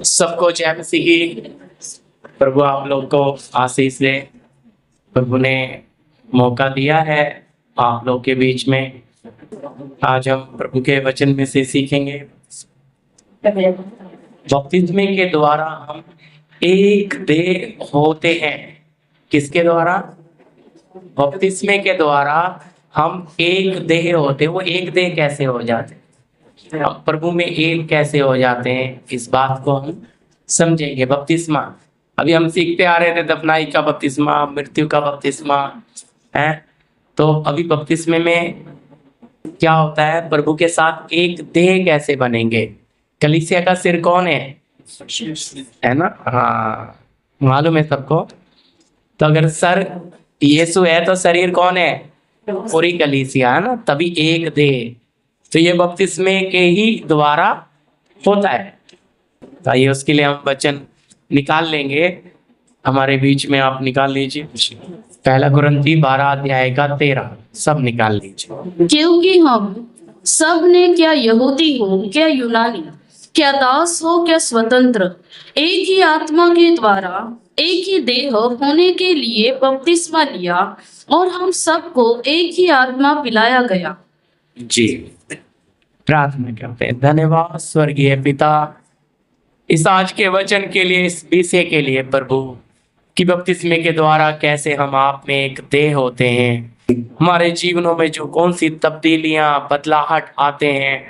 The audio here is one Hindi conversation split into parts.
सबको जय मसीह की। प्रभु आप लोग को आशीष दे। प्रभु ने मौका दिया है आप लोग के बीच में। आज हम प्रभु के वचन में से सीखेंगे। बपतिस्मे के द्वारा हम एक देह होते हैं। किसके द्वारा? बपतिस्मे के द्वारा हम एक देह होते हैं। वो एक देह कैसे हो जाते हैं? हम प्रभु में एक कैसे हो जाते हैं, इस बात को हम समझेंगे। बपतिस्मा अभी हम सीखते आ रहे थे, दफनाई का बपतिस्मा, मृत्यु का बपतिस्मा है। तो अभी बपतिस्मे में क्या होता है? प्रभु के साथ एक देह कैसे बनेंगे? कलीसिया का सिर कौन है ना? हाँ, मालूम है सबको। तो अगर सर यीशु है तो शरीर कौन है? पूरी कलीसिया है ना, तभी एक देह। तो ये बपतिस्मे के ही द्वारा होता है। तो आइए उसके लिए हम वचन निकाल लेंगे। हमारे बीच में आप निकाल लीजिए। पहला कुरिन्थी 12 अध्याय का 13 सब निकाल लीजिए। क्योंकि हम सब ने, क्या यहूदी हो क्या यूनानी, क्या दास हो क्या स्वतंत्र, एक ही आत्मा के द्वारा एक ही देह होने के लिए बपतिस्मा लिया, और हम सबको एक ही आत्मा पिलाया गया। जी, प्रार्थना करते हैं। धन्यवाद स्वर्गीय पिता, इस आज के वचन के लिए, इस विषय के लिए प्रभु कि बपतिस्मे के द्वारा कैसे हम आप में एक देह होते हैं। हमारे जीवनों में जो कौन सी तब्दीलियां, बदलाहट आते हैं,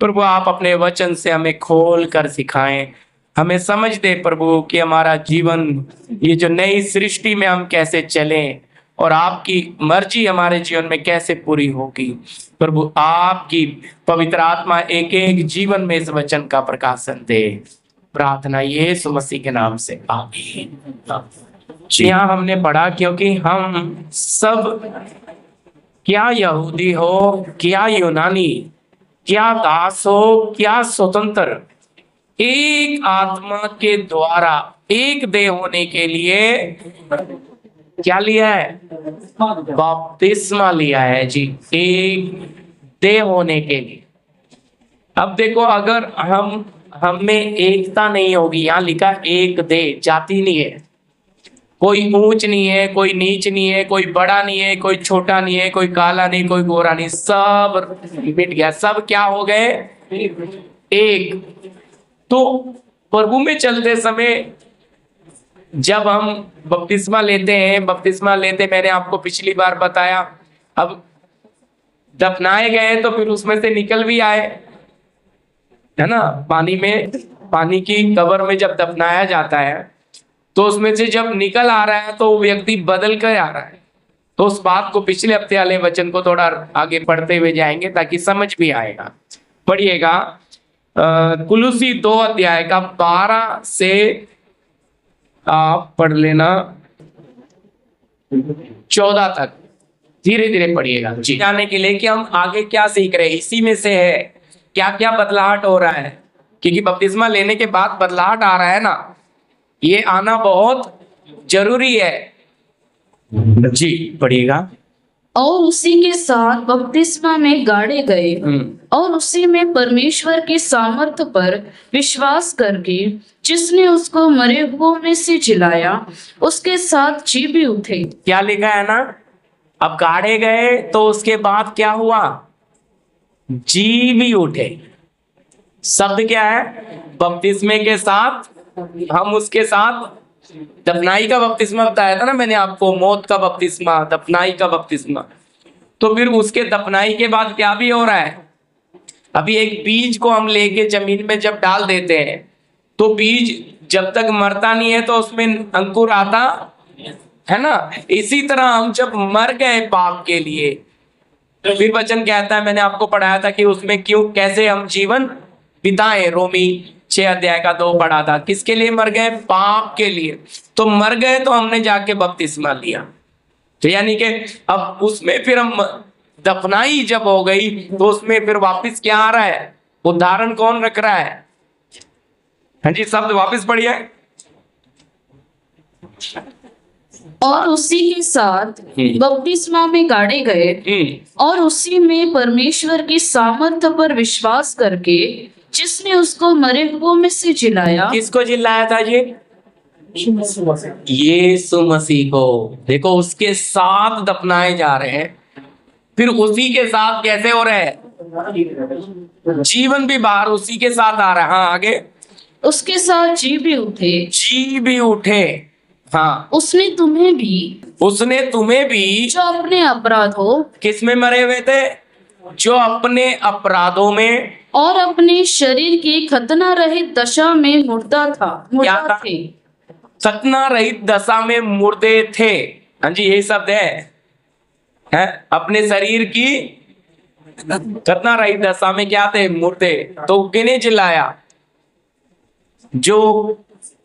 प्रभु आप अपने वचन से हमें खोल कर सिखाएं। हमें समझ दे प्रभु कि हमारा जीवन, ये जो नई सृष्टि में हम कैसे चलें और आपकी मर्जी हमारे जीवन में कैसे पूरी होगी। प्रभु आपकी पवित्र आत्मा एक एक जीवन में इस वचन का प्रकाशन दे। प्रार्थना यीशु मसीह के नाम से, आमीन। यहाँ हमने पढ़ा, क्योंकि हम सब, क्या यहूदी हो क्या यूनानी, क्या दास हो क्या स्वतंत्र, एक आत्मा के द्वारा एक देह होने के लिए क्या लिया है? बपतिस्मा लिया है जी, एक देह होने के लिए। अब देखो, अगर हम में एकता नहीं होगी, यहाँ लिखा एक देह, जाति नहीं है, कोई ऊंच नहीं है, कोई नीच नहीं है, कोई बड़ा नहीं है, कोई छोटा नहीं है, कोई काला नहीं, कोई गोरा नहीं, सब मिट गया। सब क्या हो गए? एक। तो प्रभु में चलते समय जब हम बपतिस्मा लेते हैं, मैंने आपको पिछली बार बताया, अब दफनाए गए तो फिर उसमें से निकल भी आए, है ना। पानी में, पानी की कब्र में जब दफनाया जाता है तो उसमें से जब निकल आ रहा है तो वो व्यक्ति बदल कर आ रहा है। तो उस बात को पिछले हफ्ते वाले वचन को थोड़ा आगे पढ़ते हुए जाएंगे ताकि समझ भी आएगा। पढ़िएगा कुलुसी 2 अध्याय का 12 से आप पढ़ लेना 14 तक, धीरे धीरे पढ़िएगा जी, जाने के लिए कि हम आगे क्या सीख रहे हैं। इसी में से है क्या क्या बदलाहट हो रहा है, क्योंकि बपतिस्मा लेने के बाद बदलाहट आ रहा है ना, ये आना बहुत जरूरी है जी। पढ़िएगा। और उसी के साथ बपतिस्मा में गाड़े गए, और उसी में परमेश्वर की सामर्थ पर विश्वास करके, जिसने उसको मरे हुओं में से जिलाया, उसके साथ जी भी उठे। क्या लिखा है ना? अब गाड़े गए तो उसके बाद क्या हुआ? जी भी उठे। शब्द क्या है? बपतिस्मे के साथ हम उसके साथ, दफनाई का बपतिस्मा बताया था ना मैंने आपको, मौत का बपतिस्मा, दफनाई का बपतिस्मा। तो फिर उसके दफनाई के बाद क्या भी हो रहा है? अभी एक बीज को हम लेके जमीन में जब डाल देते हैं तो बीज जब तक मरता नहीं है तो उसमें अंकुर आता है ना। इसी तरह हम जब मर गए पाप के लिए, तो फिर वचन कहता है, मैंने आपको पढ़ाया था कि उसमें क्यों, कैसे हम जीवन बिताएं। रोमी 6 अध्याय का 2 पढ़ा था। किसके लिए मर गए? पाप के लिए। तो मर गए तो हमने जाके बपतिस्मा लिया। तो यानी कि अब उसमें फिर हम, दफनाई जब हो गई तो उसमें फिर वापस क्या आ रहा है? उदाहरण कौन रख रहा है? हाँ जी, शब्द वापस पढ़िए। और उसी के साथ बपतिस्मा में गाड़े गए, और उसी में परमेश्वर की सामर्थ पर विश्वास करके, जिसने उसको मरे हुओं में से जिलाया। किसको जिलाया था जी? यीशु मसीह को। देखो, उसके साथ दफनाए जा रहे हैं, फिर उसी के साथ कैसे हो रहे हैं? जीवन भी बाहर उसी के साथ आ रहा है। हाँ, आगे। उसके साथ जी भी उठे। जी भी उठे। हाँ, उसने तुम्हें भी जो अपने अपराधों किस में मरे हुए थे? जो अपने अपराधों में और अपने शरीर की खतना रहित दशा में मुर्दा क्या था? थे। खतना रहित दशा में मुर्दे थे। हाँ जी, यही शब्द है अपने शरीर की खतना रहित दशा में क्या थे? मुर्दे। तो किन्हें चिल्लाया? जो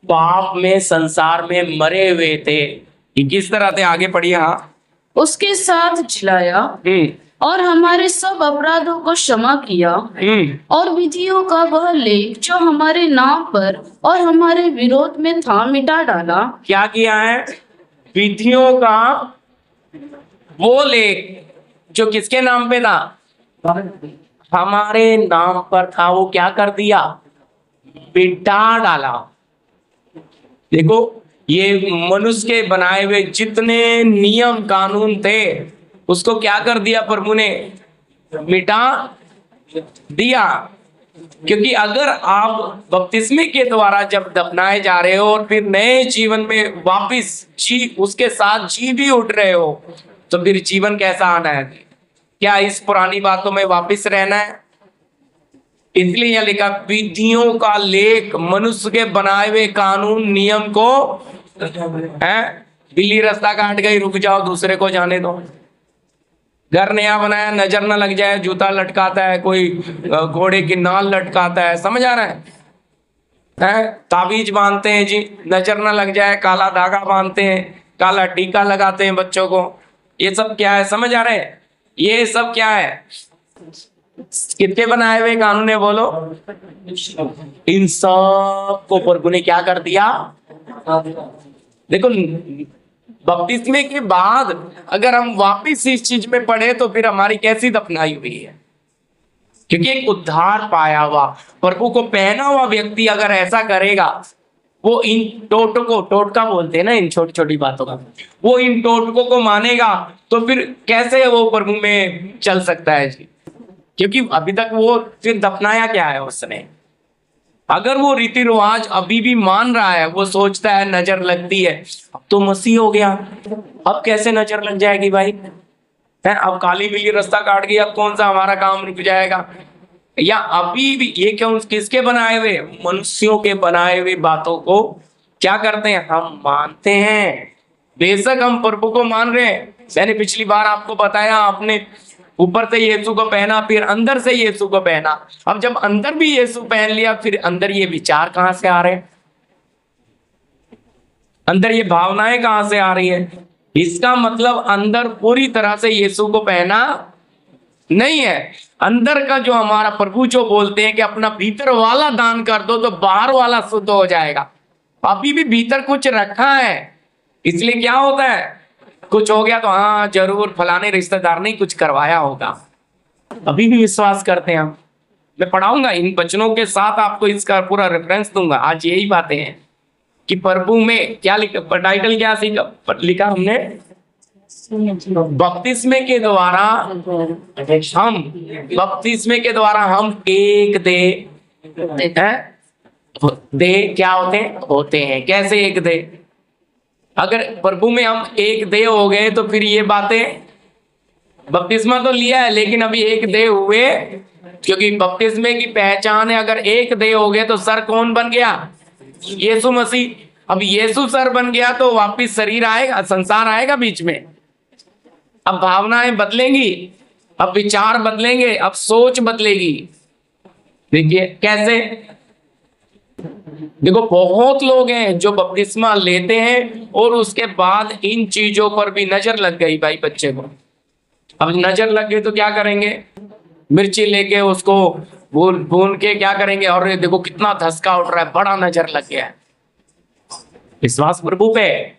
पाप में, संसार में मरे हुए थे। ये किस तरह थे? आगे पढ़िए। हाँ, उसके साथ जिलाया और हमारे सब अपराधों को क्षमा किया और विधियों का वह लेख जो हमारे नाम पर और हमारे विरोध में था मिटा डाला। क्या किया है? विधियों का वो लेख जो किसके नाम पे था? हमारे नाम पर था, वो क्या कर दिया? मिटा डाला। देखो, ये मनुष्य के बनाए हुए जितने नियम कानून थे, उसको क्या कर दिया प्रभु ने? मिटा दिया। क्योंकि अगर आप बपतिस्मे के द्वारा जब दफनाए जा रहे हो और फिर नए जीवन में वापस उसके साथ जी भी उठ रहे हो, तो फिर जीवन कैसा आना है? क्या इस पुरानी बातों में वापस रहना है? इसलिए यह लिखा, विधियों का लेख, मनुष्य के बनाए हुए कानून नियम को है। बिल्ली रास्ता काट गई, रुक जाओ, दूसरे को जाने दो। घर नया बनाया, नजर ना लग जाए, जूता लटकाता है, कोई घोड़े की नाल लटकाता है। समझ आ रहा है? ताबीज बांधते हैं जी, नजर ना लग जाए, काला धागा बांधते हैं, काला टीका लगाते हैं बच्चों को। ये सब क्या है? समझ आ रहे हैं? ये सब क्या है? कितने बनाए हुए कानून है? बोलो। इन सब को प्रभु ने क्या कर दिया? देखो, बपतिस्मे के बाद अगर हम वापिस इस चीज में पढ़े तो फिर हमारी कैसी दफनाई हुई है? क्योंकि एक उद्धार पाया हुआ, प्रभु को पहना हुआ व्यक्ति अगर ऐसा करेगा, वो इन टोटका बोलते हैं ना, इन छोटी छोटी बातों का, वो इन टोटकों को मानेगा, तो फिर कैसे वो प्रभु में चल सकता है जी? क्योंकि अभी तक वो फिर दफनाया क्या है उसने? अगर वो रीति रिवाज अभी भी मान रहा है, वो सोचता है नजर लगती है, अब तो मसीह हो गया, अब कैसे नजर लग जाएगी भाई? है, अब काली बिल्ली रास्ता काट गई, अब कौन सा हमारा काम रुक जाएगा? या अभी भी ये क्यों? किसके बनाए हुए? मनुष्यों के बनाए हुए बातों को क्या करते हैं? हम मानते हैं। बेशक हम प्रभु को मान रहे हैं। मैंने पिछली बार आपको बताया, आपने ऊपर से यीशु को पहना, फिर अंदर से यीशु को पहना। अब जब अंदर भी यीशु पहन लिया, फिर अंदर ये विचार कहां से आ रहे हैं? अंदर ये भावनाएं कहां से आ रही है? इसका मतलब अंदर पूरी तरह से यीशु को पहना नहीं है। अंदर का जो हमारा प्रभु जो बोलते हैं कि अपना भीतर वाला दान कर दो तो बाहर वाला शुद्ध हो जाएगा, अभी भी भीतर कुछ रखा है। इसलिए क्या होता है? कुछ हो गया तो हाँ जरूर फलाने रिश्तेदार ने कुछ करवाया होगा, अभी भी विश्वास करते हैं हम। मैं पढ़ाऊंगा इन वचनों के साथ, आपको इसका पूरा रेफरेंस दूंगा। आज यही बातें हैं कि प्रभु में क्या लिखा, टाइटल क्या लिखा हमने? बपतिस्मे के द्वारा हम एक दे क्या होते हैं। कैसे एक दे? अगर प्रभु में हम एक दे हो गए तो फिर ये बातें, बपतिस्मा तो लिया है लेकिन अभी एक दे हुए, क्योंकि बपतिस्मे की पहचान है, अगर एक दे हो गए तो सर कौन बन गया? यीशु मसीह। अब यीशु सर बन गया तो वापिस शरीर आएगा, संसार आएगा बीच में। अब भावनाएं बदलेंगी, अब विचार बदलेंगे, अब सोच बदलेगी। देखिए कैसे, देखो बहुत लोग हैं जो बपतिस्मा लेते हैं और उसके बाद इन चीजों पर भी नजर लग गई भाई बच्चे को। अब नजर लग गई तो क्या करेंगे? मिर्ची लेके उसको भून के क्या करेंगे? और देखो कितना धसका उठ रहा है, बड़ा नजर लग गया है। विश्वास प्रभु पे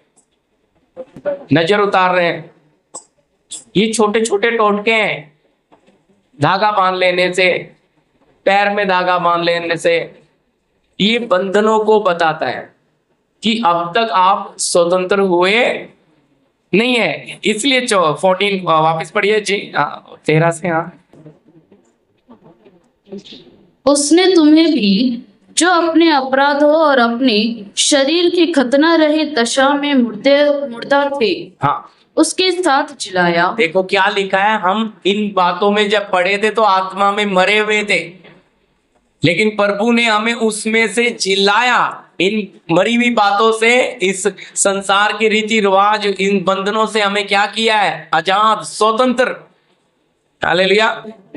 नजर उतार रहे हैं। ये छोटे छोटे टोटके हैं, धागा बांध लेने से, पैर में धागा बांध लेने से, ये बंधनों को बताता है कि अब तक आप स्वतंत्र हुए नहीं है। इसलिए 14 वापस पढ़िए जी, 13 से। हाँ, उसने तुम्हें भी जो अपने अपराधों और अपने शरीर की खतना रहित दशा में मुर्दा थे, हाँ, उसके साथ जिलाया। देखो क्या लिखा है, हम इन बातों में जब पढ़े थे तो आत्मा में मरे हुए थे, लेकिन प्रभु ने हमें उसमें से जिलाया। इन मरी हुई बातों से, इस संसार के रीति रिवाज, इन बंधनों से हमें क्या किया है? आजाद, स्वतंत्र। हालेलुया।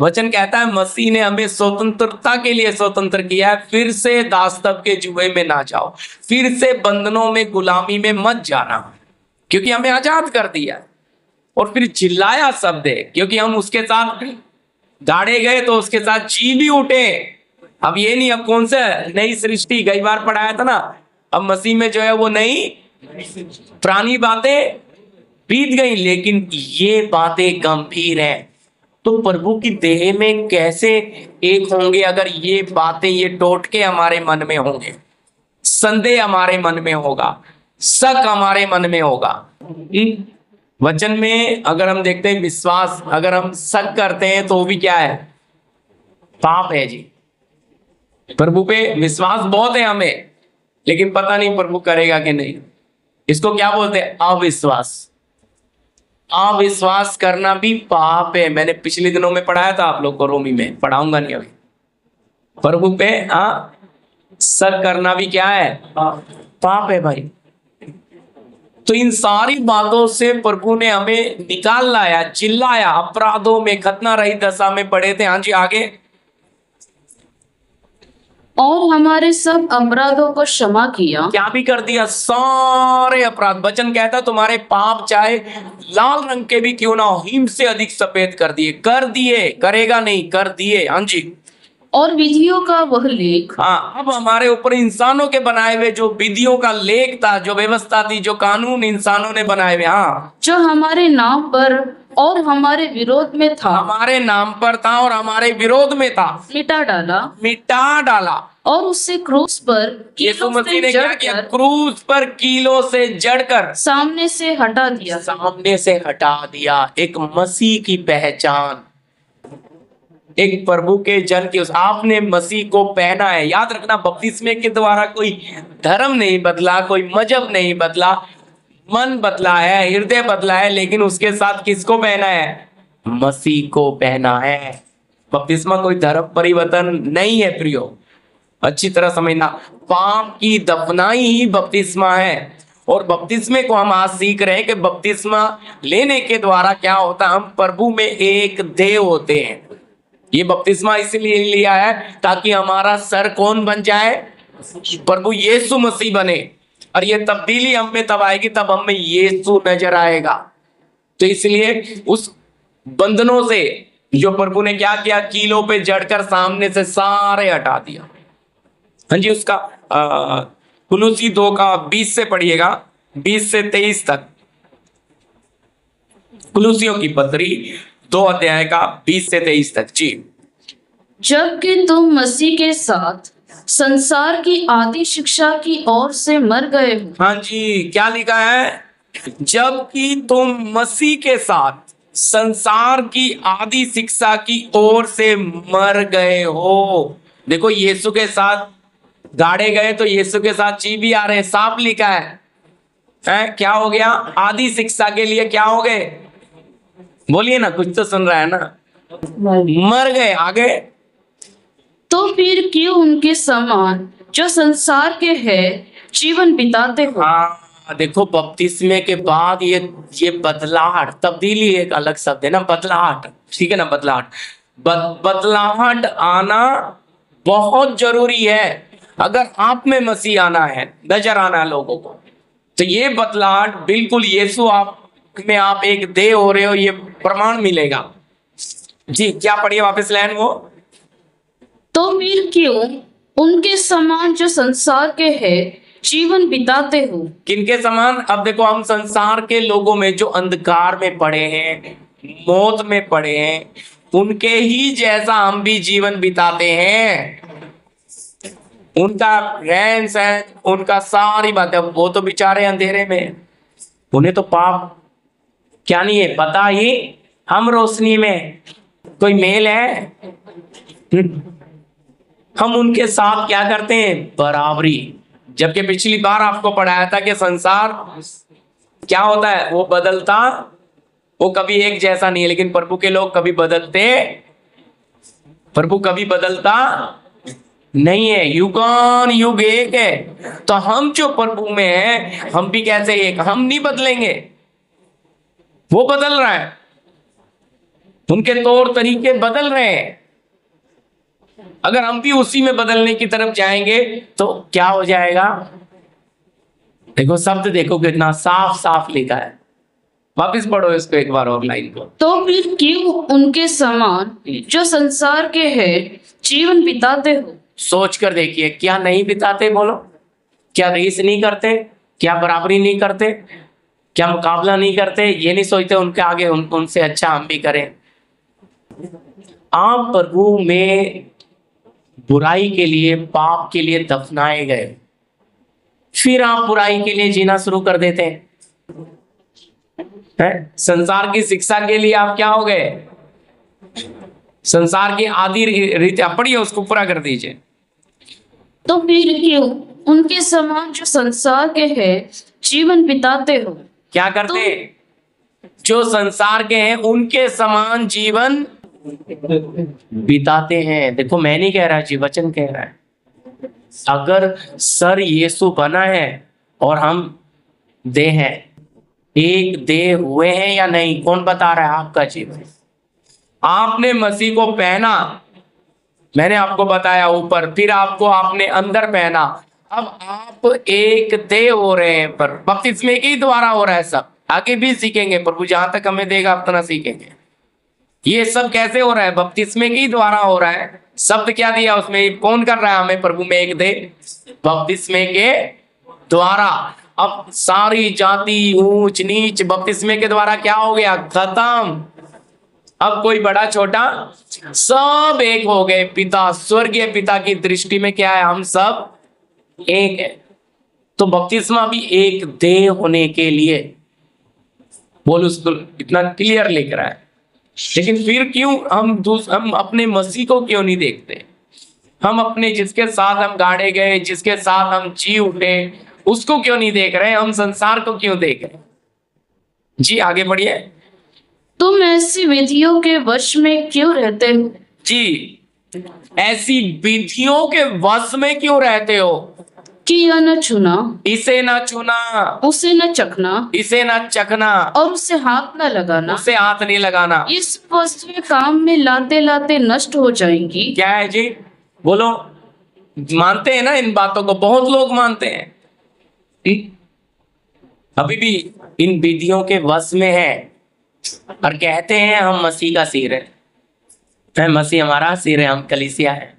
वचन कहता है मसीह ने हमें स्वतंत्रता के लिए स्वतंत्र किया है। फिर से दासत्व के जुए में ना जाओ, फिर से बंधनों में, गुलामी में मत जाना, क्योंकि हमें आजाद कर दिया। और फिर चिल्लाया शब्द है, क्योंकि हम उसके साथ गाड़े गए तो उसके साथ जी भी उठे। अब ये नहीं, अब कौन से नई सृष्टि, कई बार पढ़ाया था ना, अब मसीह में जो है वो नई पुरानी बातें बीत गई, लेकिन ये बातें गंभीर हैं। तो प्रभु की देह में कैसे एक होंगे अगर ये बातें, ये टोटके हमारे मन में होंगे, संदेह हमारे मन में होगा, शक हमारे मन में होगा। वचन में अगर हम देखते हैं विश्वास, अगर हम शक करते हैं तो भी क्या है? पाप है जी। प्रभु पे विश्वास बहुत है हमें, लेकिन पता नहीं प्रभु करेगा कि नहीं। इसको क्या बोलते हैं? अविश्वास। अविश्वास करना भी पाप है। मैंने पिछले दिनों में पढ़ाया था आप लोग को, रोमी में, पढ़ाऊंगा नहीं अभी। प्रभु पे शक करना भी क्या है? पाप है भाई। तो इन सारी बातों से प्रभु ने हमें निकाल लाया, चिल्लाया, अपराधों में, खतना रही दशा में पड़े थे। हाँ जी, आगे। और हमारे सब अपराधों को क्षमा किया। क्या भी कर दिया? सारे अपराध। वचन कहता तुम्हारे पाप चाहे लाल रंग के भी क्यों ना हो, हिम से अधिक सफेद कर दिए। कर दिए, करेगा नहीं, कर दिए। हाँ जी। और विधियों का वह लेख। हाँ, अब हमारे ऊपर इंसानों के बनाए हुए जो विधियों का लेख था, जो व्यवस्था थी, जो कानून इंसानों ने बनाए हुए, हाँ, जो हमारे नाम पर और हमारे विरोध में था, हमारे नाम पर था और हमारे विरोध में था, मिटा डाला। मिटा डाला। और उससे क्रूस पर यीशु कीलों मसीह से ने क्या किया? जड़कर क्रूस पर कीलों से जड़कर सामने से हटा दिया। सामने से हटा दिया। एक मसीह की पहचान, एक प्रभु के जन की, उस आपने मसीह को पहना है। याद रखना, बपतिस्मे के द्वारा कोई धर्म नहीं बदला, कोई मजहब नहीं बदला, मन बदला है, हृदय बदला है, लेकिन उसके साथ किसको पहना है? मसीह को पहना है। बपतिस्मा कोई धर्म परिवर्तन नहीं है प्रियो, अच्छी तरह समझना। पाप की दफनाई ही बपतिस्मा है। और बपतिस्मे को हम आज सीख रहे हैं कि बपतिस्मा लेने के द्वारा क्या होता है? हम प्रभु में एक देह होते हैं। ये बपतिस्मा इसलिए लिया है ताकि हमारा सर कौन बन जाए? प्रभु यीशु मसीह बने। और ये तब्दीली हम में तब आएगी, तब हम में यीशु नजर आएगा। तो इसलिए उस बंधनों से जो प्रभु ने क्या किया? कीलों पे जड़कर सामने से सारे हटा दिया। हाँ जी, उसका कुलुसी 2 का 20 से पढ़िएगा, 20 से 23 तक। कुलुसियों की पत्री 2 अध्याय का 20 से 23 तक जी। जबकि तुम मसीह के साथ संसार की आदि शिक्षा की ओर से मर गए हो। हाँ जी, क्या लिखा है? जबकि तुम मसीह के साथ संसार की आदि शिक्षा की ओर से मर गए हो। देखो, यीशु के साथ गाड़े गए तो यीशु के साथ जी भी आ रहे, साफ लिखा है? क्या हो गया? आदि शिक्षा के लिए क्या हो गए? बोलिए ना, कुछ तो सुन रहा है ना। मर गए। आगे। तो फिर क्यों उनके समान जो संसार के है जीवन बिताते हो? हाँ, देखो, बपतिस्मे के बाद ये बदलाहट, तब्दीली एक अलग शब्द है ना, बदलाहट, ठीक है ना, बदलाहट। बदलाहट आना बहुत जरूरी है। अगर आप में मसीह आना है, नजर आना है लोगों को, तो ये बदलाहट बिल्कुल यीशु आप में आप एक देह हो रहे हो, ये प्रमाण मिलेगा जी। क्या पढ़िए वापस लाइन वो। तो फिर क्यों उनके समान जो संसार के है जीवन बिताते हो? किनके समान? अब देखो, हम संसार के लोगों में जो अंधकार में पड़े हैं, मौत में पड़े हैं, उनके ही जैसा हम भी जीवन बिताते हैं। उनका रहन सहन, उनका सारी बातें, वो तो बेचारे अंधेरे में, उन्हें तो पाप क्या नहीं है पता ही। हम रोशनी में, कोई मेल है? हम उनके साथ क्या करते हैं? बराबरी। जबकि पिछली बार आपको पढ़ाया था कि संसार क्या होता है, वो बदलता, वो कभी एक जैसा नहीं है। लेकिन प्रभु के लोग कभी बदलते, प्रभु कभी बदलता नहीं है। युगान युग एक है। तो हम जो प्रभु में हैं, हम भी कैसे एक, हम नहीं बदलेंगे, वो बदल रहा है, उनके तौर तरीके बदल रहे हैं। अगर हम भी उसी में बदलने की तरफ जाएंगे तो क्या हो जाएगा? देखो शब्द देखो कितना साफ साफ लिखा है। वापस पढ़ो इसको एक बार और लाइन को। तो फिर क्यों उनके समान जो संसार के हैं जीवन बिताते हो? सोच कर देखिए, क्या नहीं बिताते? बोलो, क्या रीस नहीं करते? क्या बराबरी नहीं करते? क्या मुकाबला नहीं करते? ये नहीं सोचते उनके आगे उनसे अच्छा हम भी करें। आप प्रभु में बुराई के लिए, पाप के लिए दफनाए गए, फिर आप बुराई के लिए जीना शुरू कर देते हैं। संसार की शिक्षा के लिए आप क्या हो गए? संसार की आदि रीतियां पढ़िए, उसको पूरा कर दीजिए। तो फिर क्यों उनके समान जो संसार के हैं जीवन बिताते हो? क्या करते हैं? जो संसार के हैं उनके समान जीवन बिताते हैं। देखो मैं नहीं कह रहा जी, वचन कह रहा है। अगर सर यीशु बना है और हम देह हैं, एक देह हुए हैं या नहीं, कौन बता रहा है आपका जीवन? आपने मसीह को पहना, मैंने आपको बताया ऊपर, फिर आपको आपने अंदर पहना। अब आप एक देह हो रहे हैं, पर बपतिस्मे के ही द्वारा हो रहा है। सब आगे भी सीखेंगे, प्रभु जहां तक हमें देगा उतना सीखेंगे। ये सब कैसे हो रहा है? बपतिस्मे के ही द्वारा हो रहा है। शब्द क्या दिया उसमें? कौन कर रहा है हमें प्रभु में एक देह? बपतिस्मे के द्वारा। अब सारी जाति, ऊंच नीच बपतिस्मे के द्वारा क्या हो गया? खत्म। अब कोई बड़ा छोटा सब एक हो गए। पिता, स्वर्गीय पिता की दृष्टि में क्या है? हम सब एक है। तो बपतिस्मा भी एक देह होने के लिए, बोल उसको इतना क्लियर लिख रहा है। लेकिन फिर क्यों हम अपने मसीह को क्यों नहीं देखते? हम अपने जिसके साथ हम गाड़े गए, जिसके साथ हम जी उठे, उसको क्यों नहीं देख रहे? हम संसार को क्यों देख रहे? जी आगे बढ़िए। तुम ऐसी विधियों के वश में क्यों रहते हो? जी, ऐसी विधियों के वश में क्यों रहते हो? कि यह न छूना, इसे ना छूना, उसे न चखना, इसे ना चखना, और उसे हाथ न लगाना। उसे हाथ नहीं लगाना। इस वस्तु काम में लाते लाते नष्ट हो जाएंगी। क्या है जी? बोलो। मानते हैं ना इन बातों को? बहुत लोग मानते हैं, अभी भी इन विधियों के वश में है, और कहते हैं हम मसीह का सिर है। मसीह हमारा सिर है, हम कलीसिया है।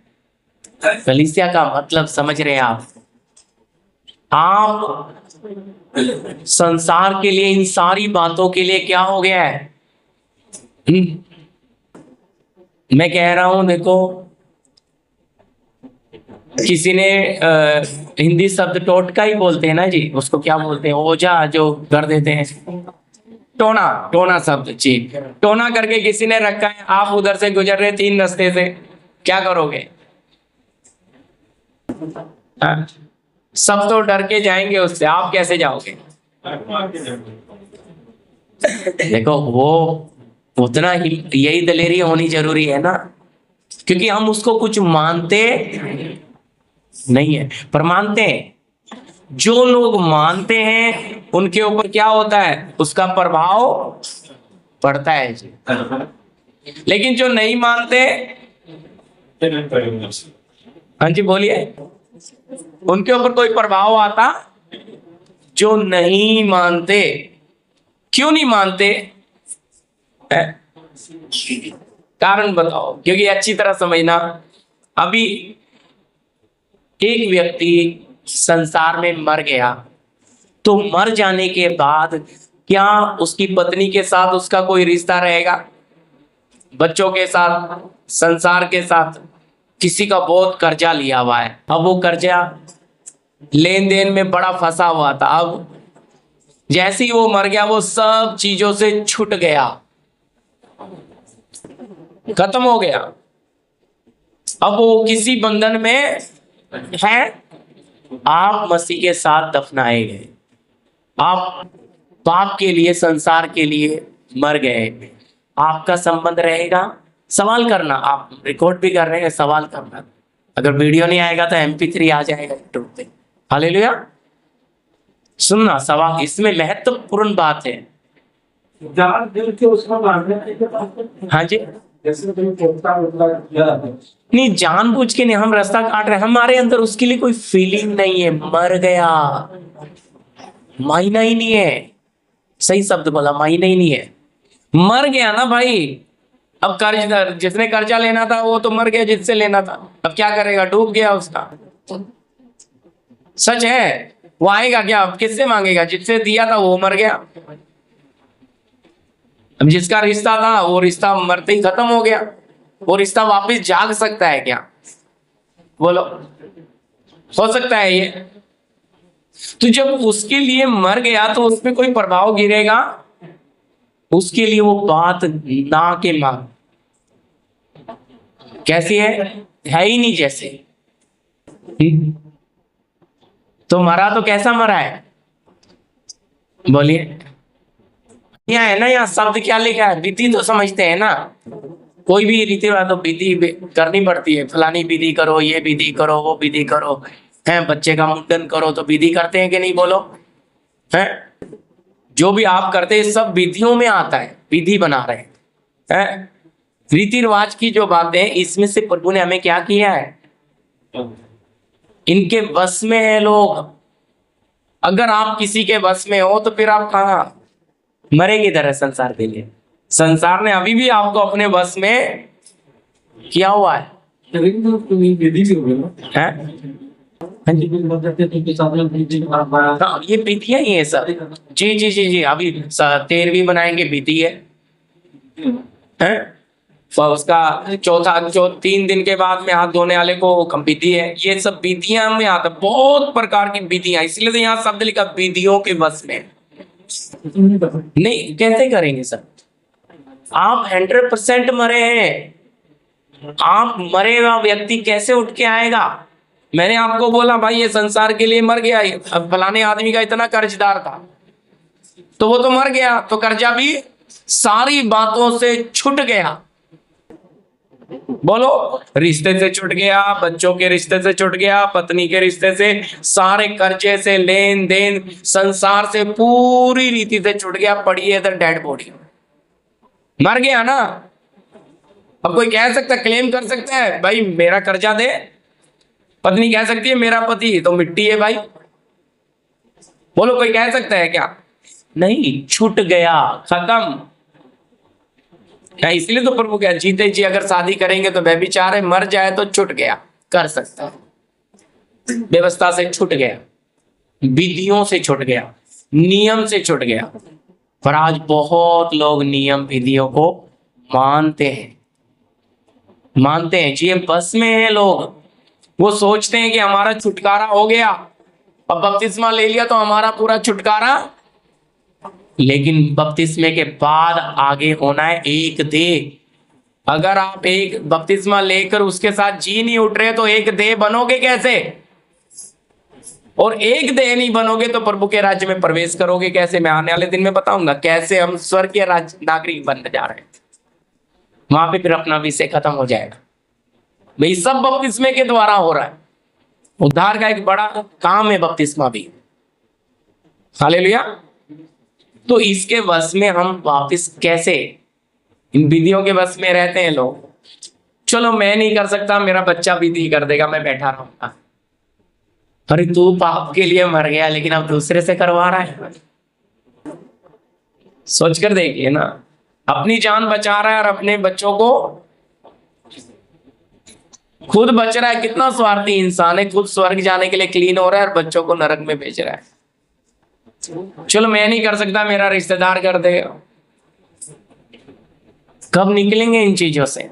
कलीसिया का मतलब समझ रहे हैं आप? आप संसार के लिए, इन सारी बातों के लिए क्या हो गया है? मैं कह रहा हूं, देखो किसी ने हिंदी शब्द टोटका ही बोलते हैं ना जी, उसको क्या बोलते हैं? ओझा जो कर देते हैं, टोना। टोना शब्द जी, टोना करके किसी ने रखा है। आप उधर से गुजर रहे 3 रास्ते से, क्या करोगे? सब तो डर के जाएंगे उससे, आप कैसे जाओगे? देखो वो उतना ही, यही दलेरी होनी जरूरी है ना, क्योंकि हम उसको कुछ मानते नहीं है, पर मानते हैं। जो लोग मानते हैं उनके ऊपर क्या होता है? उसका प्रभाव पड़ता है जी। लेकिन जो नहीं मानते, हाँ जी बोलिए, उनके ऊपर कोई प्रभाव आता? जो नहीं मानते। क्यों नहीं मानते? कारण बताओ, क्योंकि अच्छी तरह समझना। अभी एक व्यक्ति संसार में मर गया, तो मर जाने के बाद क्या उसकी पत्नी के साथ उसका कोई रिश्ता रहेगा? बच्चों के साथ, संसार के साथ किसी का बहुत कर्जा लिया हुआ है। अब वो कर्जा लेन देन में बड़ा फंसा हुआ था। अब जैसे ही वो मर गया, वो सब चीजों से छूट गया, खत्म हो गया। अब वो किसी बंधन में है। आप मसीह के साथ दफनाए गए, आप पाप के लिए, संसार के लिए मर गए। आपका संबंध रहेगा। सवाल करना, आप रिकॉर्ड भी कर रहे हैं, सवाल करना। अगर वीडियो नहीं आएगा तो MP3 आ जाएगा यूट्यूब पे। हालेलुया। सुनना सवाल, इसमें महत्वपूर्ण बात है। जान दिल के उसमें मारने के हाँ जी, जैसे तुम पोता उतना किया नहीं जानबूझ के नहीं, हम रास्ता काट रहे हैं, हमारे अंदर उसके लिए कोई फीलिंग नहीं है। मर गया, मायना ही नहीं है। सही शब्द बोला, मायना ही नहीं है। मर गया ना भाई। अब कर्ज, जिसने कर्जा लेना था वो तो मर गया, जिससे लेना था। अब क्या करेगा, डूब गया उसका। सच है। वो आएगा क्या, अब किससे मांगेगा? जिससे दिया था वो मर गया। अब जिसका रिश्ता था वो रिश्ता मरते ही खत्म हो गया। वो रिश्ता वापस जाग सकता है क्या? बोलो, हो सकता है ये? तो जब उसके लिए मर गया तो उसमें कोई प्रभाव गिरेगा? उसके लिए वो बात ना के मांग कैसी है ही नहीं जैसे। तो मरा तो कैसा मरा है? बोलिए। यहाँ है ना, यहाँ शब्द क्या लिखा है? विधि तो समझते हैं ना। कोई भी रीति रिवाज तो विधि करनी पड़ती है। फलानी विधि करो, ये विधि करो, वो विधि करो, है बच्चे का मुंडन करो, तो विधि करते हैं कि नहीं? बोलो। है जो भी आप करते हैं सब विधियों में आता है। विधि बना रहे हैं। रीति रिवाज की जो बातें, इसमें से प्रभु ने हमें क्या किया है? इनके बस में है लोग। अगर आप किसी के बस में हो तो फिर आप कहाँ मरेंगे? इधर है संसार के लिए। संसार ने अभी भी आपको अपने बस में किया हुआ है। विधि भी हो गया हैं? हाँ जी, हाँ, ये विधियां ही है सब। जी जी जी जी, अभी 13वीं बनाएंगे, विधि है। हैं? और उसका चौथा 3 दिन के बाद में हाथ धोने वाले को विधि है। ये सब विधियां में आता है, बहुत प्रकार की विधियां। इसलिए तो यहाँ शब्द लिखा विधियों के बस में। नहीं, कैसे करेंगे सर? आप 100% मरे हैं। आप मरे हुआ व्यक्ति कैसे उठ के आएगा? मैंने आपको बोला भाई ये संसार के लिए मर गया। अब फलाने आदमी का इतना कर्जदार था तो वो तो मर गया, तो कर्जा भी सारी बातों से छूट गया। बोलो, रिश्ते से छूट गया, बच्चों के रिश्ते से छूट गया, पत्नी के रिश्ते से, सारे कर्जे से, लेन देन, संसार से पूरी रीति से छूट गया। पड़ी है इधर डेड बॉडी, मर गया ना। अब कोई कह सकता, क्लेम कर सकता है भाई मेरा कर्जा दे? पत्नी कह सकती है मेरा पति तो मिट्टी है भाई। बोलो, कोई कह सकता है क्या? नहीं, छूट गया, खत्म। इसलिए तो प्रभु क्या, जीते जी अगर शादी करेंगे तो व्यभिचार है, मर जाए तो छूट गया, कर सकता है। व्यवस्था से छूट गया, विधियों से छूट गया, नियम से छूट गया। पर आज बहुत लोग नियम विधियों को मानते हैं जी। बस में है लोग। वो सोचते हैं कि हमारा छुटकारा हो गया, अब बपतिस्मा ले लिया तो हमारा पूरा छुटकारा। लेकिन बपतिस्मे के बाद आगे होना है एक देह। अगर आप एक बपतिस्मा लेकर उसके साथ जी नहीं उठ रहे तो एक देह बनोगे कैसे? और एक देह नहीं बनोगे तो प्रभु के राज्य में प्रवेश करोगे कैसे? मैं आने वाले दिन में बताऊंगा कैसे हम स्वर्ग के राज्य नागरिक बनने जा रहे हैं। वहां पे फिर अपना विषय खत्म हो जाएगा। भाई सब बपतिस्मे के द्वारा हो रहा है। उद्धार का एक बड़ा काम है बपतिस्मा भी। हालेलुया। तो इसके बस में हम वापस कैसे? इन विधियों के बस में रहते हैं लोग। चलो मैं नहीं कर सकता, मेरा बच्चा विधि कर देगा, मैं बैठा रहूंगा। अरे तू पाप के लिए मर गया लेकिन अब दूसरे से करवा रहा है। सोच कर देखिए ना, अपनी जान बचा रहा है और अपने बच्चों को खुद बच रहा है। कितना स्वार्थी इंसान है, खुद स्वर्ग जाने के लिए क्लीन हो रहा है और बच्चों को नरक में भेज रहा है। चलो मैं नहीं कर सकता, मेरा रिश्तेदार कर देगा। कब निकलेंगे इन चीजों से?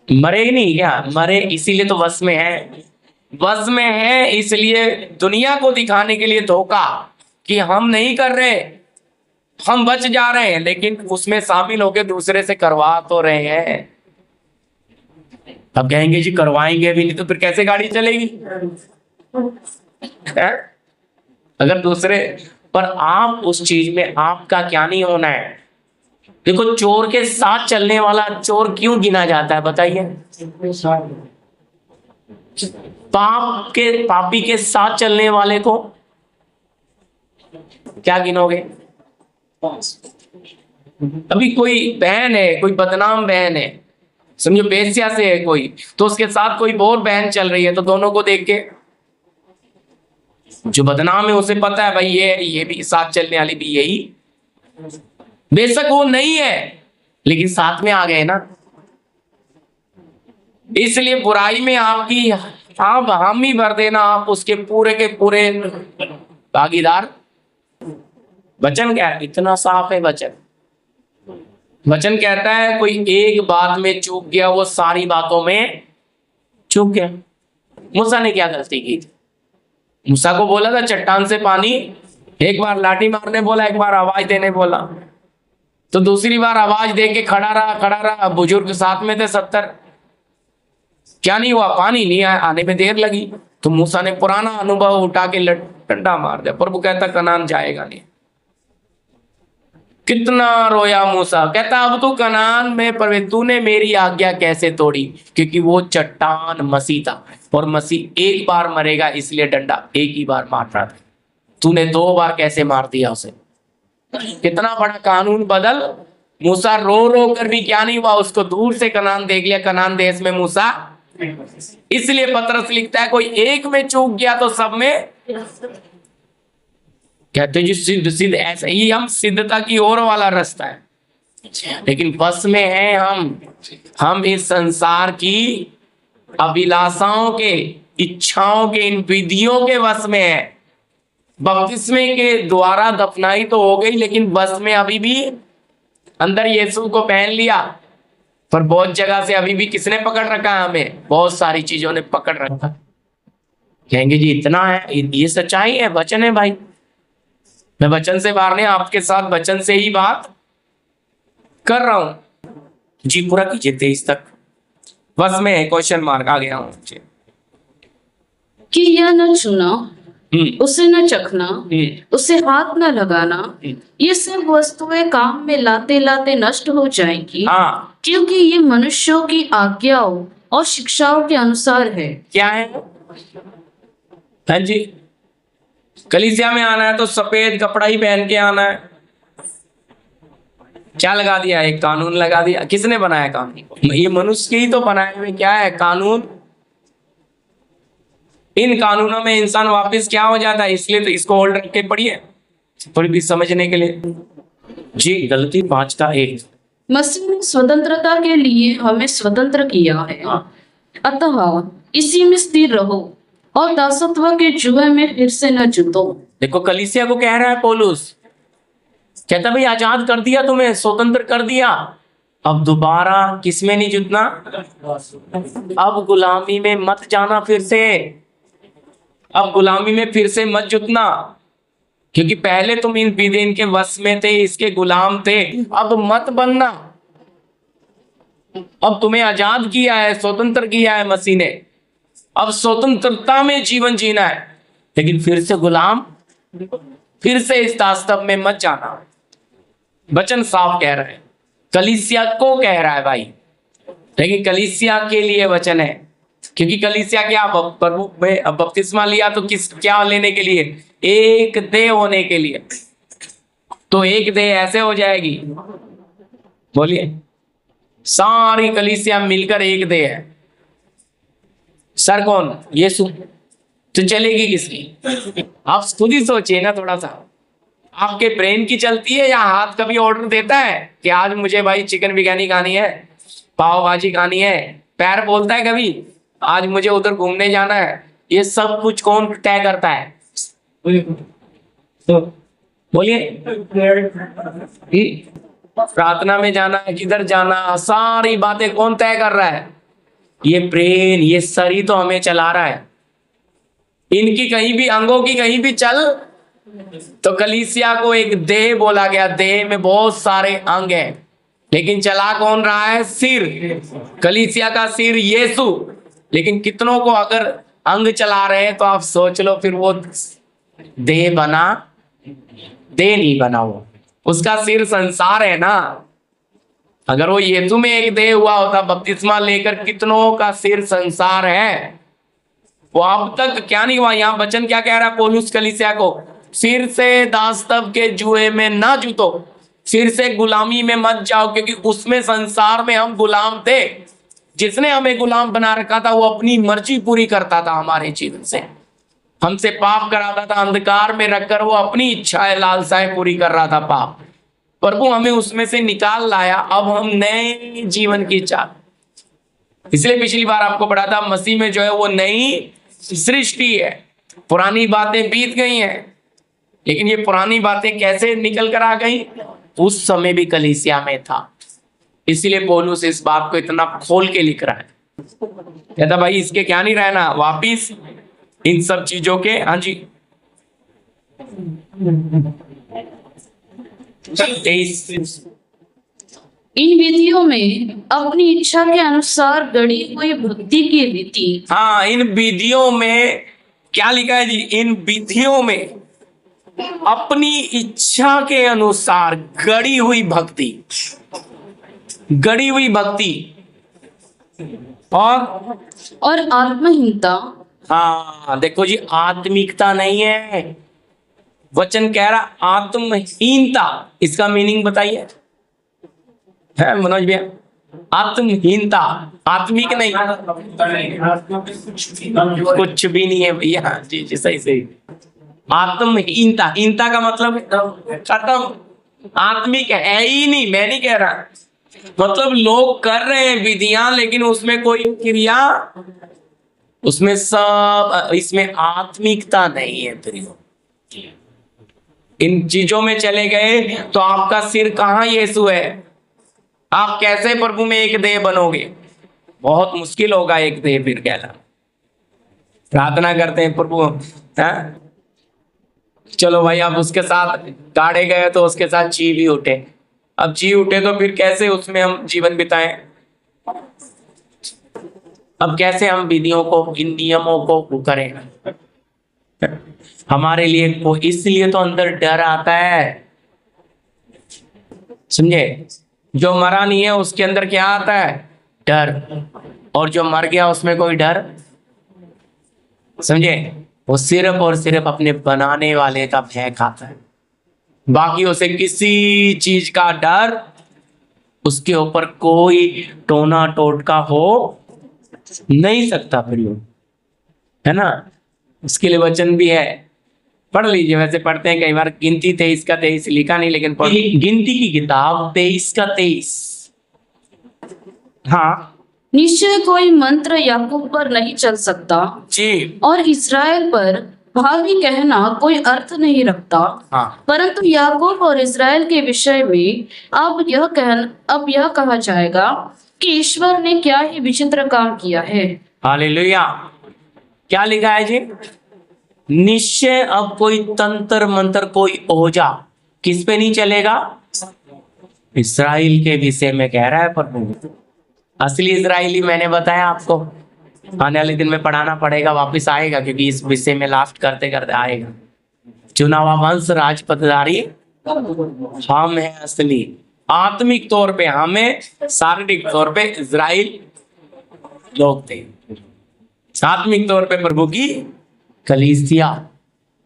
मरे ही नहीं क्या? मरे इसीलिए तो वश में है, वश में है इसलिए दुनिया को दिखाने के लिए धोखा कि हम नहीं कर रहे, हम बच जा रहे हैं, लेकिन उसमें शामिल होकर दूसरे से करवा तो रहे हैं। अब कहेंगे जी करवाएंगे भी नहीं तो फिर कैसे गाड़ी चलेगी? है? अगर दूसरे पर आप उस चीज में आपका क्या नहीं होना है। देखो चोर के साथ चलने वाला चोर क्यों गिना जाता है बताइए? पापी के साथ चलने वाले को क्या गिनोगे? अभी कोई बहन है, कोई बदनाम बहन है, समझो बेस्या से है कोई, तो उसके साथ कोई और बहन चल रही है, तो दोनों को देख के जो बदनाम है उसे पता है भाई ये भी साथ चलने वाली भी यही, बेशक वो नहीं है लेकिन साथ में आ गए ना। इसलिए बुराई में आपकी आप हम ही भर देना, आप उसके पूरे के पूरे भागीदार। वचन क्या है? इतना साफ है वचन। वचन कहता है कोई एक बात में चूक गया वो सारी बातों में चूक गया। मूसा ने क्या गलती की थी? मूसा को बोला था चट्टान से पानी, एक बार लाठी मारने बोला, एक बार आवाज देने बोला, तो दूसरी बार आवाज दे के खड़ा रहा। बुजुर्ग साथ में थे 70, क्या नहीं हुआ? पानी नहीं आया, आने में देर लगी, तो मूसा ने पुराना अनुभव उठा के डंडा मार दिया। प्रभु कहता कनान जाएगा नहीं। कितना रोया मूसा, कहता अब तो कनान में प्रवेश, तूने मेरी आज्ञा कैसे तोड़ी? क्योंकि वो चट्टान मसीह था और मसीह एक बार मरेगा इसलिए डंडा एक ही बार मार रहा था, तूने 2 बार कैसे मार दिया उसे? कितना बड़ा कानून बदल। मूसा रो कर भी क्या नहीं हुआ, उसको दूर से कनान देख लिया, कनान देश में मूसा। इसलिए पतरस लिखता है कोई एक में चूक गया तो सब में, कहते जी सिद्ध ऐसा ही, हम सिद्धता की ओर वाला रास्ता है, लेकिन बस में है हम इस संसार की अभिलाषाओं के, इच्छाओं के, इन विधियों के वश में है। बपतिस्मे के द्वारा दफनाई तो हो गई, लेकिन बस में अभी भी अंदर यीशु को पहन लिया, पर बहुत जगह से अभी भी किसने पकड़ रखा है? हमें बहुत सारी चीजों ने पकड़ रखा। कहेंगे जी इतना है, ये सच्चाई है, वचन है भाई। मैं वचन से बाहर नहीं, आपके साथ वचन से ही बात कर रहा हूं। जी पूरा कीजिए 23 तक। बस में क्वेश्चन मार्क आ गया हूं कि यह न छूना, उसे न चखना, उसे हाथ न लगाना, ये सब वस्तुएं काम में लाते लाते नष्ट हो जाएंगी। हाँ, क्योंकि ये मनुष्यों की आज्ञाओं और शिक्षाओं के अनुसार है। क्या है? हाँ जी, कलीसिया में आना है तो सफेद कपड़ा ही पहन के आना है। क्या लगा दिया? एक कानून लगा दिया। किसने बनाया कानून? ये मनुष्य के ही तो बनाए हुए। क्या है कानून? इन कानूनों में इंसान वापस क्या हो जाता है, इसलिए तो इसको होल्ड रख के पढ़िए थोड़ी भी समझने के लिए। जी गलती 5 का 1। मसीह ने स्वतंत्रता के लिए हमें स्वतंत्र किया है, अतः इसी में स्थिर रहो और दासत्व के जुए में फिर से न जुटो। देखो कलीसिया को कह रहा है पौलुस, कहता भाई आजाद कर दिया तुम्हें, स्वतंत्र कर दिया, अब दोबारा किसमें नहीं जुटना? अब गुलामी में मत जाना फिर से, अब गुलामी में फिर से मत जुटना, क्योंकि पहले तुम इन विधिन के वश में थे, इसके गुलाम थे। अब मत बनना, अब तुम्हें आजाद किया है, स्वतंत्र किया है मसीह ने, अब स्वतंत्रता में जीवन जीना है, लेकिन फिर से गुलाम, फिर से इस दास्तव में मत जाना। वचन साफ कह रहा है, कलीसिया को कह रहा है भाई, लेकिन कलीसिया के लिए वचन है, क्योंकि कलीसिया क्या प्रभु में बपतिस्मा लिया तो किस क्या लेने के लिए? एक देह होने के लिए। तो एक देह ऐसे हो जाएगी, बोलिए, सारी कलीसिया मिलकर एक देह है। सर कौन? यीशु। तो चलेगी किसकी? आप खुद ही सोचिए ना थोड़ा सा, आपके ब्रेन की चलती है या हाथ कभी ऑर्डर देता है कि आज मुझे भाई चिकन बिरयानी खानी है, पाव भाजी खानी है? पैर बोलता है कभी आज मुझे उधर घूमने जाना है? ये सब कुछ कौन तय करता है? बोलिए। प्रार्थना में जाना है, किधर जाना, सारी बातें कौन तय कर रहा है? ये ब्रेन, ये शरीर तो हमें चला रहा है। इनकी कहीं भी, अंगों की कहीं भी चल तो कलीसिया को एक देह बोला गया। देह में बहुत सारे अंग हैं, लेकिन चला कौन रहा है? सिर। कलीसिया का सिर यीशु। लेकिन कितनों को अगर अंग चला रहे हैं तो आप सोच लो फिर वो देह बना? देह नहीं बना, वो उसका सिर संसार है ना। अगर वो यीशु में एक देह हुआ होता बपतिस्मा लेकर, कितनों का सिर संसार है, वो अब तक क्या नहीं हुआ। यहाँ वचन क्या कह रहा है पौलुस कलीसिया को? सिर से दास्तव के जुए में ना जूतो, सिर से गुलामी में मत जाओ, क्योंकि उसमें संसार में हम गुलाम थे। जिसने हमें गुलाम बना रखा था वो अपनी मर्जी पूरी करता था हमारे जीवन से, हमसे पाप कराता था, अंधकार में रखकर वो अपनी इच्छाएं लालसाएं पूरी कर रहा था पाप। प्रभु हमें उसमें से निकाल लाया, अब हम नए जीवन की चाह। इसलिए पिछली बार आपको पढ़ा था मसीह में जो है वो नई सृष्टि है। पुरानी बातें बीत गई हैं, लेकिन ये पुरानी बातें कैसे निकल कर आ गई? उस समय भी कलीसिया में था। इसलिए पौलुस इस बात को इतना खोल के लिख रहा है। कहता भाई इसके क्या नहीं रहना, वापिस इन सब चीजों के। हाँ जी 23। इन विधियों में अपनी इच्छा के अनुसार गढ़ी हुई भक्ति की रीति। हाँ, इन विधियों में क्या लिखा है जी? इन विधियों में अपनी इच्छा के अनुसार गढ़ी हुई भक्ति, गढ़ी हुई भक्ति और आत्महीनता। हाँ देखो जी, आत्मिकता नहीं है, वचन कह रहा आत्महीनता। इसका मीनिंग बताइए है मनोज भैया? आत्महीनता, आत्मिक नहीं, कुछ भी नहीं है भैया। जी जी सही सही। आत्महीनता, हीनता का मतलब खत्म, आत्मिक है ही नहीं। मैं नहीं कह रहा, मतलब लोग कर रहे हैं विधियां, लेकिन उसमें कोई क्रिया, उसमें सब, इसमें आत्मिकता नहीं है। प्रियो, इन चीजों में चले गए तो आपका सिर कहाँ यीशु है? आप कैसे प्रभु में एक देह बनोगे? बहुत मुश्किल होगा एक देह फिर कहना। प्रार्थना करते हैं प्रभु, हाँ चलो भाई, अब उसके साथ गाड़े गए तो उसके साथ जी भी उठे। अब जी उठे तो फिर कैसे उसमें हम जीवन बिताएं? अब कैसे हम विधियों को, इन नियमों को करें? हमारे लिए को, इसलिए तो अंदर डर आता है, समझे? जो मरा नहीं है उसके अंदर क्या आता है? डर। और जो मर गया उसमें कोई डर, समझे? वो सिर्फ और सिर्फ अपने बनाने वाले का भय खाता है, बाकी उसे किसी चीज का डर, उसके ऊपर कोई टोना टोटका हो नहीं सकता। प्रियो, है ना? उसके लिए वचन भी है, पढ़ लीजिए। वैसे पढ़ते हैं कई बार, गिनती 23 का 23 लिखा नहीं, लेकिन गिनती की किताब 23 का 23। हाँ, निश्चय कोई मंत्र याकूब पर नहीं चल सकता जी, और इस्राएल पर भावी कहना कोई अर्थ नहीं रखता। हाँ, परंतु याकूब और इस्राएल के विषय में अब यह कहा जाएगा कि ईश्वर ने क्या ही विचित्र काम किया है। हालेलुया। क्या लिखा है जी? निश्चय अब कोई तंत्र मंत्र, कोई ओझा किस पे नहीं चलेगा? इस्राएल के विषय में कह रहा है प्रभु। असली इस्राएली मैंने बताया आपको, आने वाले दिन में पढ़ाना पड़ेगा, वापस आएगा, क्योंकि इस विषय में लास्ट करते करते आएगा। चुनावा वंश, राजपथधारी हम हैं असली। आत्मिक तौर पे हमें, शारीरिक तौर पे इस्राएल लोग थे, आत्मिक तौर पे प्रभु की कलीसिया।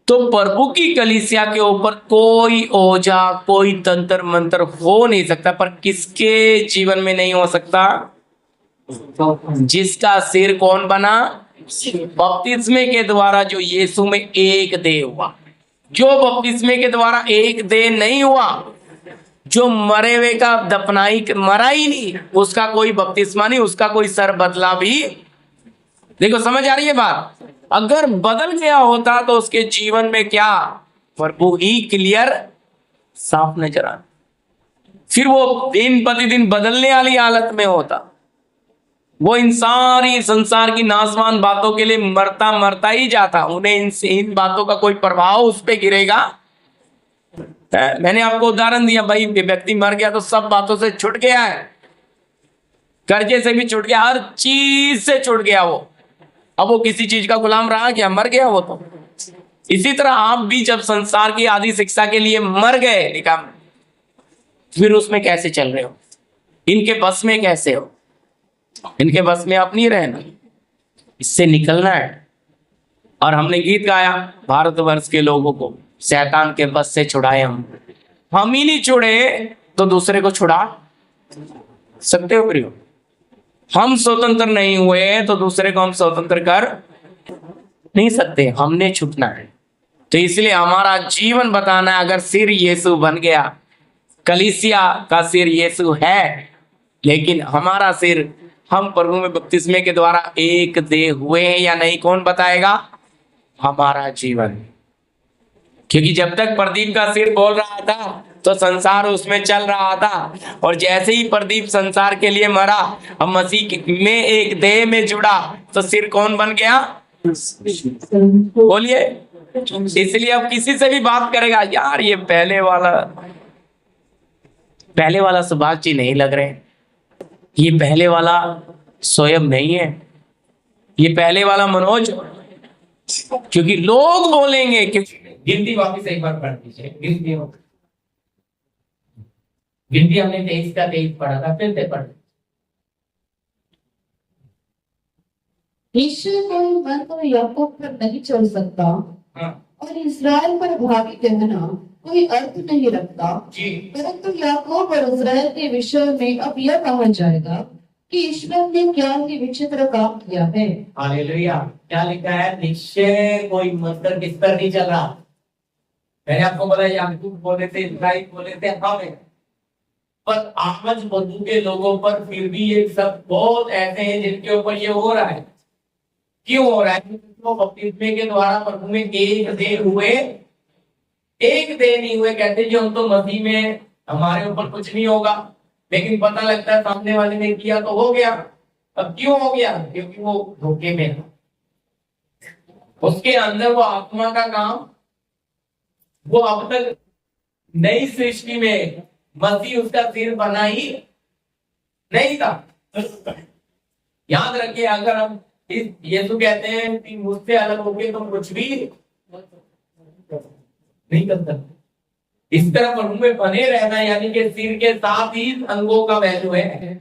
तो प्रभु की कलीसिया के ऊपर कोई ओझा, कोई तंत्र मंत्र हो नहीं सकता। पर किसके जीवन में नहीं हो सकता? जिसका सिर कौन बना? बपतिस्मे के द्वारा जो यीशु में एक देह हुआ। जो बपतिस्मे के द्वारा एक देह नहीं हुआ, जो मरे हुए का दफनाई, मरा ही नहीं, उसका कोई बपतिस्मा नहीं, उसका कोई सर बदला भी। देखो समझ आ रही है बात? अगर बदल गया होता तो उसके जीवन में क्या, प्रभु ही क्लियर साफ नजर आ। फिर वो दिन प्रतिदिन बदलने वाली हालत में होता, वो इन सारी संसार की नासवान बातों के लिए मरता मरता ही जाता, उन्हें इन बातों का कोई प्रभाव उस पर गिरेगा। मैंने आपको उदाहरण दिया, भाई व्यक्ति मर गया तो सब बातों से छूट गया है, कर्जे से भी छूट गया, हर चीज से छूट गया वो। अब वो किसी चीज का गुलाम रहा क्या? मर गया वो तो। इसी तरह आप भी जब संसार की आदि शिक्षा के लिए मर गए, लिखा, फिर उसमें कैसे चल रहे हो? इनके बस में कैसे हो? इनके बस में आप नहीं रहना, इससे निकलना है। और हमने गीत गाया, भारतवर्ष के लोगों को शैतान के बस से छुड़ाए हम ही नहीं छुड़े तो दूसरे को छुड़ा सकते हो प्रियो? हम स्वतंत्र नहीं हुए तो दूसरे को हम स्वतंत्र कर नहीं सकते, हमने छूटना है। तो इसलिए हमारा जीवन बताना है, अगर सिर यीशु बन गया, कलीसिया का सिर यीशु है, लेकिन हमारा सिर हम प्रभु में बपतिस्मे के द्वारा एक देह हुए हैं या नहीं, कौन बताएगा? हमारा जीवन। क्योंकि जब तक प्रदीप का सिर बोल रहा था तो संसार उसमें चल रहा था, और जैसे ही प्रदीप संसार के लिए मरा, हम मसीह में एक देह में जुड़ा, तो सिर कौन बन गया? बोलिए। इसलिए अब किसी से भी बात करेगा, यार ये पहले वाला सुभाष जी नहीं लग रहे, ये पहले वाला स्वयं नहीं है, ये पहले वाला मनोज, क्योंकि लोग बोलेंगे। क्योंकि गिनती वापिस एक बार पढ़ दीजिए, गिनती हमने 23 का 23 पढ़ा था, फिर से पढ़। ईश्वर कोई मन तो याकूब पर नहीं चल सकता, और इस्राएल पर भावी कहना कोई अर्थ नहीं रखता, परंतु याकूब और इस्राएल के विषय में अब यह कहा जाएगा कि ईश्वर ने क्या ही विचित्र काम किया है। हालेलुया। क्या लिखा है? निश्चय कोई मंत्र किस पर नहीं चल रहा। मैंने आपको बोला याकूब बोले थे, इस्राएल बोले थे, हमें, पर आज बंधु के लोगों पर फिर भी ये सब बहुत ऐसे हैं जिनके ऊपर ये हो रहा है। क्यों हो रहा है? तो बपतिस्मे के द्वारा प्रभु में एक देह हुए, एक देह नहीं हुए। कहते जी हम तो मसीह में, हमारे ऊपर कुछ नहीं होगा, लेकिन पता लगता है सामने वाले ने किया तो हो गया। अब क्यों हो गया? क्योंकि वो धोखे में है, उसके अंदर वो आत्मा का काम, वो अब तक नई सृष्टि में मसीह उसका सिर बना ही नहीं था। याद रखिए, अगर हम यीशु कहते हैं कि मुझसे अलग होके तुम कुछ भी नहीं कर सकते, इस तरह प्रभु में बने रहना, यानी कि सिर के साथ ही अंगों का वैल्यू है।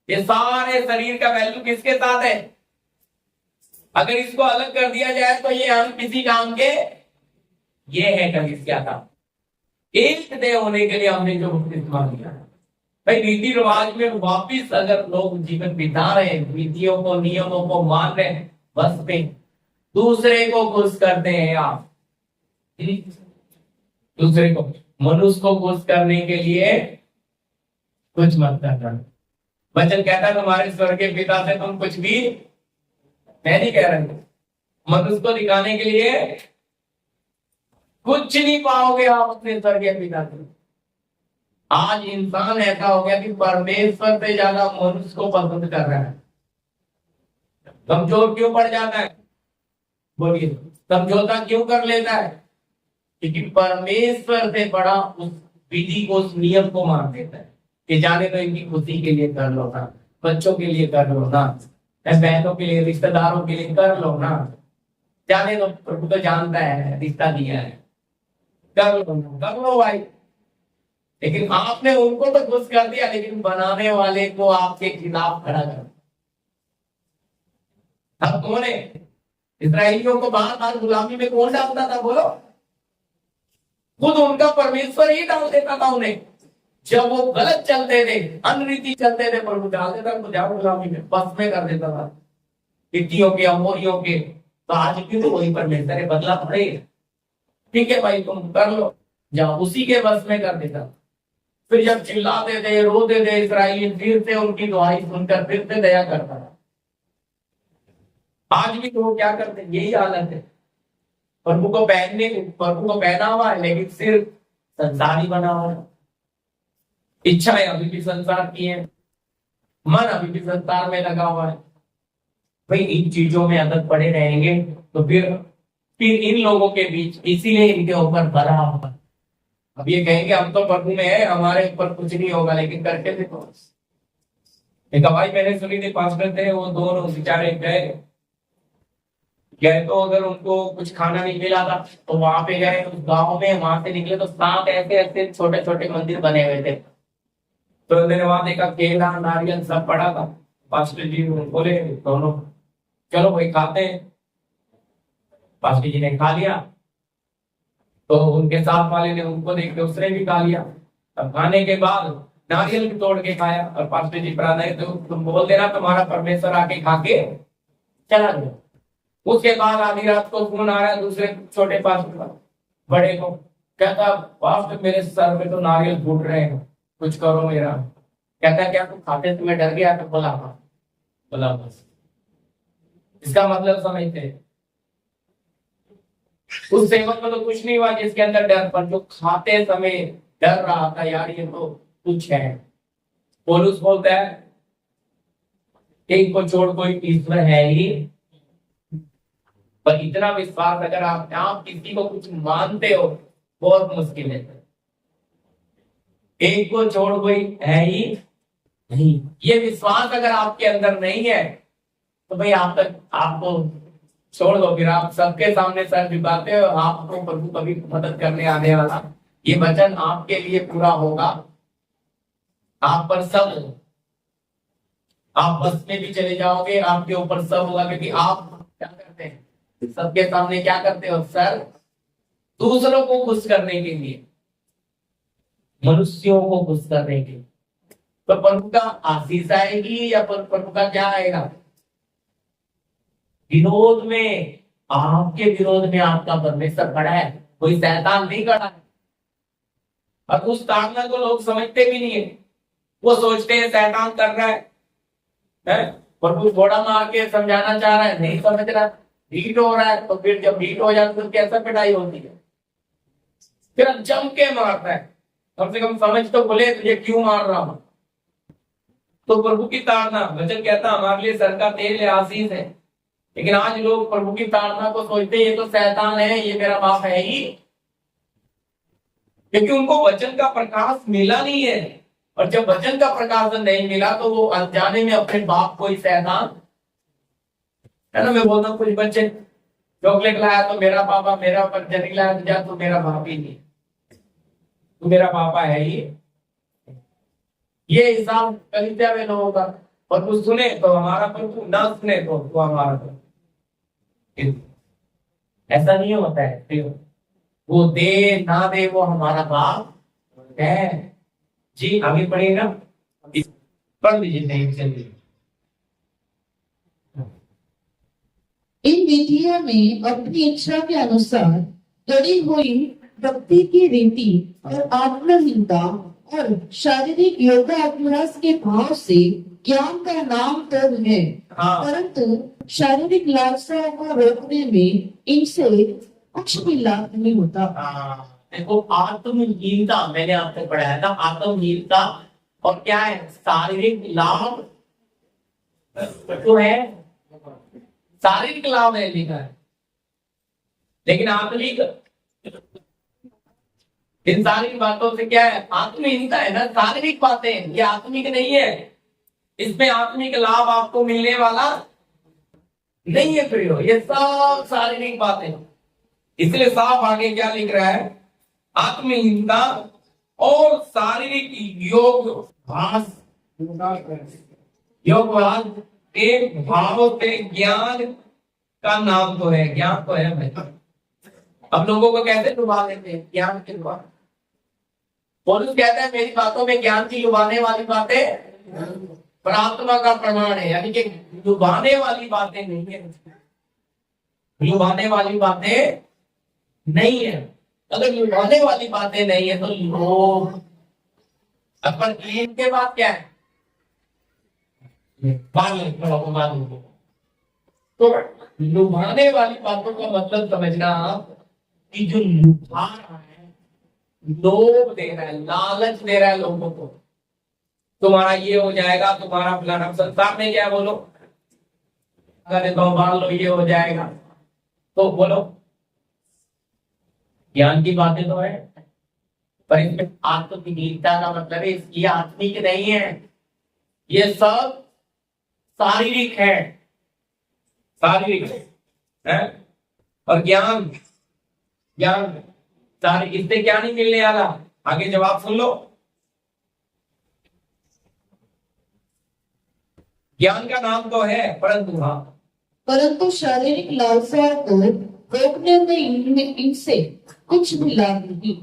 ये सारे शरीर का वैल्यू किसके साथ है? अगर इसको अलग कर दिया जाए तो ये हम किसी काम के, ये है कलीसिया का एक देह होने के लिए हमने जो बपतिस्मा लिया। भाई रीति रिवाज में वापिस अगर लोग जीवन बिता रहे हैं, विधियों को नियमों को मान रहे हैं, बस में दूसरे को खुश करते हैं आप, दूसरे को, मनुष्य को खुश करने के लिए कुछ मत करना। वचन कहता है तुम्हारे स्वर्ग के पिता से तुम कुछ भी, मैं नहीं कह रहा हूं, मनुष्य को दिखाने के लिए कुछ नहीं पाओगे आप अपने स्वर्गीय पिता से। आज इंसान ऐसा हो गया कि परमेश्वर से ज्यादा मनुष्य को पसंद कर रहा है। कमजोर क्यों पड़ जाता है? बोलिए, समझौता क्यों कर लेता है? क्योंकि परमेश्वर से बड़ा उस विधि को, उस नियम को मान देता है कि जाने तो इनकी खुशी के लिए कर लो ना, बच्चों के लिए कर लो ना, बहनों के लिए, रिश्तेदारों के लिए कर लो ना, जाने तो प्रभु तो जानता है, रिश्ता दिया है, कर लो भाई। लेकिन आपने उनको तो खुश कर दिया, लेकिन बनाने वाले को आपके खिलाफ खड़ा कर। अब कौन है? इस्राएलियों को बार बार गुलामी में कौन डालता था? बोलो, खुद उनका परमेश्वर ही डाल देता था उन्हें। जब वो गलत चलते थे, अनरीति चलते थे, प्रभु डाल देता उनको जाओ गुलामी में, बस में कर देता था, हित्तियों के, अमोरियों के। तो आज भी तो वही परमेश्वर है, बदला पड़ेगा। ठीक है भाई, तुम कर लो, जाओ, उसी के बस में कर देता। फिर जब चिल्लाते थे, रोते थे इस्राएली, फिर से उनकी दुआई सुनकर फिर से दया करता था। आज भी तो वो क्या करते, यही हालत है। प्रभु को पहना हुआ है, लेकिन सिर्फ संसारी बना हुआ है। इच्छाएं अभी भी संसार की हैं, मन अभी भी संसार में लगा हुआ है। भाई इन चीजों में अगर पड़े रहेंगे तो फिर इन लोगों के बीच, इसीलिए इनके ऊपर बड़ा होगा। अब ये कहेंगे हम तो प्रभु में है, हमारे ऊपर कुछ नहीं होगा, लेकिन करके देखो। एक भाई मैंने सुनी थी, पास्टर थे, वो दोनों बेचारे गए तो अगर उनको कुछ खाना नहीं मिला था तो वहां पे गए उस गांव में, वहां से निकले तो 7 ऐसे ऐसे छोटे छोटे मंदिर बने हुए थे। तो उन्होंने वहां देखा केला नारियल सब पड़ा था। पास्टर जी बोले दोनों चलो वही खाते हैं। पास्टर जी ने खा लिया, तो उनके साथ वाले ने उनको देख के उसने भी खा लिया। अब खाने के बाद नारियल भी तोड़ के खाया और पास्टर जी प्रार्थना तो तुम बोल देना तुम्हारा परमेश्वर आके खा के चला गया। उसके बाद आधी रात को फोन आ रहा है दूसरे छोटे पास्टर का, बड़े को, कहता पास्टर मेरे सर में तो नारियल फूट रहे हैं, कुछ करो मेरा। कहता क्या तुम खाते तुम्हें डर गया? तो बोला हाँ। बोला बस, इसका मतलब समझते। उस सेवक में तो कुछ नहीं हुआ जिसके अंदर डर, पर जो खाते समय डर रहा था यार ये तो कुछ है। पौलुस बोलता है एक को छोड़ कोई ईश्वर है ही, पर इतना विश्वास अगर आप किसी को कुछ मानते हो बहुत मुश्किल है। एक को छोड़ कोई है ही नहीं, ये विश्वास अगर आपके अंदर नहीं है तो भाई आपको छोड़ दो। फिर आप सबके सामने सर झुकाते हो, आपको प्रभु कभी मदद करने आने वाला, ये वचन आपके लिए पूरा होगा। आप पर सब, आप बस में भी चले जाओगे आपके ऊपर सब होगा, क्योंकि आप क्या करते हैं सबके सामने, क्या करते हो सर, दूसरों को खुश करने के लिए, मनुष्यों को खुश करने के लिए। तो प्रभु का आशीष आएगी या प्रभु का क्या आएगा? विरोध में, आपके विरोध में आपका परमेश्वर खड़ा है, कोई शैतान नहीं खड़ा है। और उस ताड़ना को लोग समझते भी नहीं है, वो सोचते हैं शैतान कर रहा है? प्रभु थोड़ा मार के समझाना चाह रहा है, नहीं समझ रहा, हीट हो रहा है। तो फिर जब हीट हो जाती तो कैसा पिटाई होती है, फिर अब जम के मारता है। कम से कम समझ तो बोले तुझे क्यों मार रहा हूं। तो प्रभु की ताड़ना, वचन कहता हमारे लिए सर का तेल है, आशीष है। लेकिन आज लोग प्रभु की ताड़ना को सोचते ये तो शैतान है, ये मेरा बाप है ही, क्योंकि उनको वचन का प्रकाश मिला नहीं है। और जब वचन का प्रकाशन नहीं मिला तो वो अनजाने में अपने बाप को ही शैतान, है ना। मैं बोलता हूँ कुछ बच्चे चॉकलेट लाया तो मेरा पापा, मेरा जनिक लाया तो जा तो मेरा बाप ही नहीं, तो मेरा पापा है ही। ये हिसाब कलीसिया में लोगों का, और कुछ सुने तो हमारा प्रभु, ना सुने तो हमारा प्रभु। ऐसा नहीं होता है, वो दे ना दे वो हमारा बाप है। जी आगे पढ़िएगा, पढ़ लीजिए, नहीं चलिए। इन विधियों में अपनी इच्छा के अनुसार गढ़ी हुई भक्ति की रीति और आत्महीनता और शारीरिक योगाभ्यास के भाव से ज्ञान का नाम तो है, परंतु शारीरिक लालसाओं को रोकने में इनसे कुछ भी लाभ नहीं होता। देखो आत्महीनता, मैंने आपको पढ़ाया था, आत्महीनता और क्या है, शारीरिक लाभ तो है, शारीरिक लाभ है लिखा है, लेकिन आत्मिक, इन शारीरिक बातों से क्या है, आत्महीनता है ना, शारीरिक बातें, ये आत्मिक नहीं है। इसमें आत्मिक लाभ आपको मिलने वाला नहीं है प्रियो, ये सब शारीरिक बातें। इसलिए साफ आगे क्या लिख रहा है, आत्महीनता और शारीरिक योगभास के भाव से ज्ञान का नाम तो है, ज्ञान तो है भाई। अब लोगों को कैसे डुबा देते हैं ज्ञान के द्वारा। पौलुस कहता है मेरी बातों में ज्ञान की डुबाने वाली बातें प्रार्थना का प्रमाण है, यानी कि डुबाने वाली बातें नहीं है, डुबाने वाली बातें नहीं है। अगर डुबाने वाली बातें नहीं है तो लोग अपन के बाद क्या है, तो लुभाने वाली बातों का मतलब समझना कि जो लुभा रहा है, लोभ दे रहा है, लालच दे रहा है लोगों को, तुम्हारा ये हो जाएगा, तुम्हारा फलाना। संसार में क्या है बोलो, अगर तो मान लो ये हो जाएगा, तो बोलो ज्ञान की बातें तो है, पर इसमें आत्मविनीता का मतलब है ये आत्मिक नहीं है, ये सब शारीरिक है, शारीरिक है। और ज्ञान, ज्ञान सारे इससे क्या नहीं मिलने वाला, आगे जवाब सुन लो। ज्ञान का नाम तो है, परंतु हाँ, परंतु शारीरिक लालसा को रोकने में इनसे कुछ भी लाभ नहीं।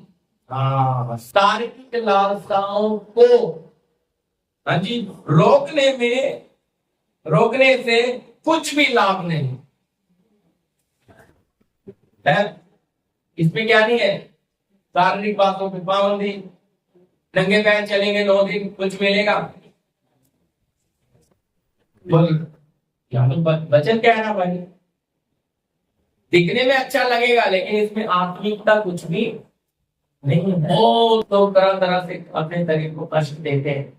हाँ, शारीरिक लालसाओं को, हाँ जी, रोकने से कुछ भी लाभ नहीं है। इसमें क्या नहीं है, शारीरिक बातों की पाबंदी, नंगे पैर चलेंगे 9 दिन, कुछ मिलेगा? क्या तो वचन क्या है ना भाई, दिखने में अच्छा लगेगा लेकिन इसमें आत्मिकता कुछ भी नहीं है। वो तो तरह तरह से अपने शरीर को कष्ट देते हैं,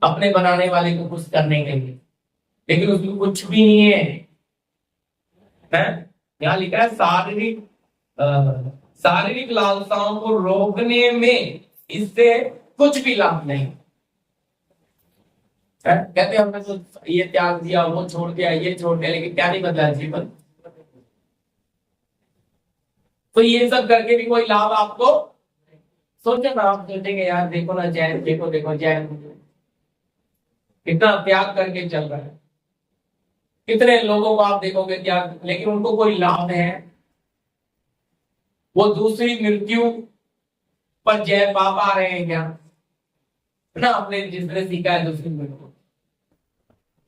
अपने बनाने वाले को कुछ करने के लिए, लेकिन उसमें कुछ भी नहीं है। यहाँ लिखा है शारीरिक लालसाओं को रोकने में इससे कुछ भी लाभ नहीं। कहते हमने तो ये त्याग दिया, वो छोड़ दिया, ये छोड़ दिया, लेकिन क्या नहीं बदला जीवन। तो ये सब करके भी कोई लाभ आपको, सोचे ना, आप सोचेंगे यार देखो ना जैन, देखो जैन कितना त्याग करके चल रहा है, कितने लोगों को आप देखोगे त्याग, लेकिन उनको कोई लाभ है, वो दूसरी मृत्यु पर जय पा पा रहे हैं क्या ना? आपने जिसने सीखा है दूसरी मृत्यु,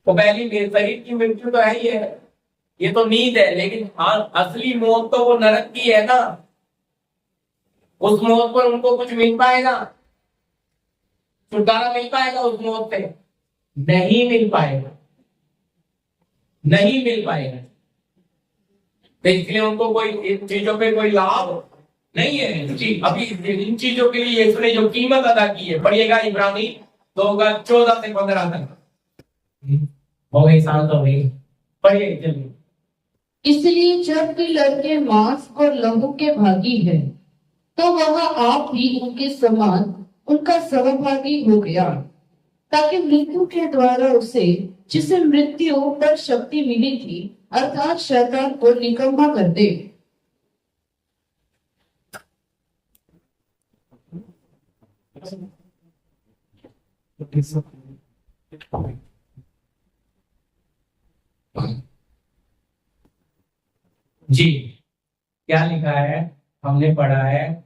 तो पहली शरीर की मृत्यु तो है ही है, ये तो नींद है, लेकिन हाँ असली मौत तो वो नरक की है ना। उस मौत पर उनको कुछ मिल पाएगा, छुटकारा मिल पाएगा उस मौत से? नहीं मिल पाएगा, नहीं मिल पाएगा। तो इसलिए उनको कोई इन चीजों पे कोई लाभ नहीं है। अभी इन चीजों के लिए इसने जो कीमत अदा की है, पढ़िएगा इब्रानी 2:14 से 15 तक। हो गई, शांत हो गई, पढ़िए जल्दी। इसलिए जब भी लड़के मांस और लहू के भागी है, तो वह आप भी उनके समान उनका सहभागी हो गया, ताकि मृत्यु के द्वारा उसे, जिसे मृत्यु पर शक्ति मिली थी, अर्थात शैतान को निकम्मा कर दे। जी, क्या लिखा है, हमने पढ़ा है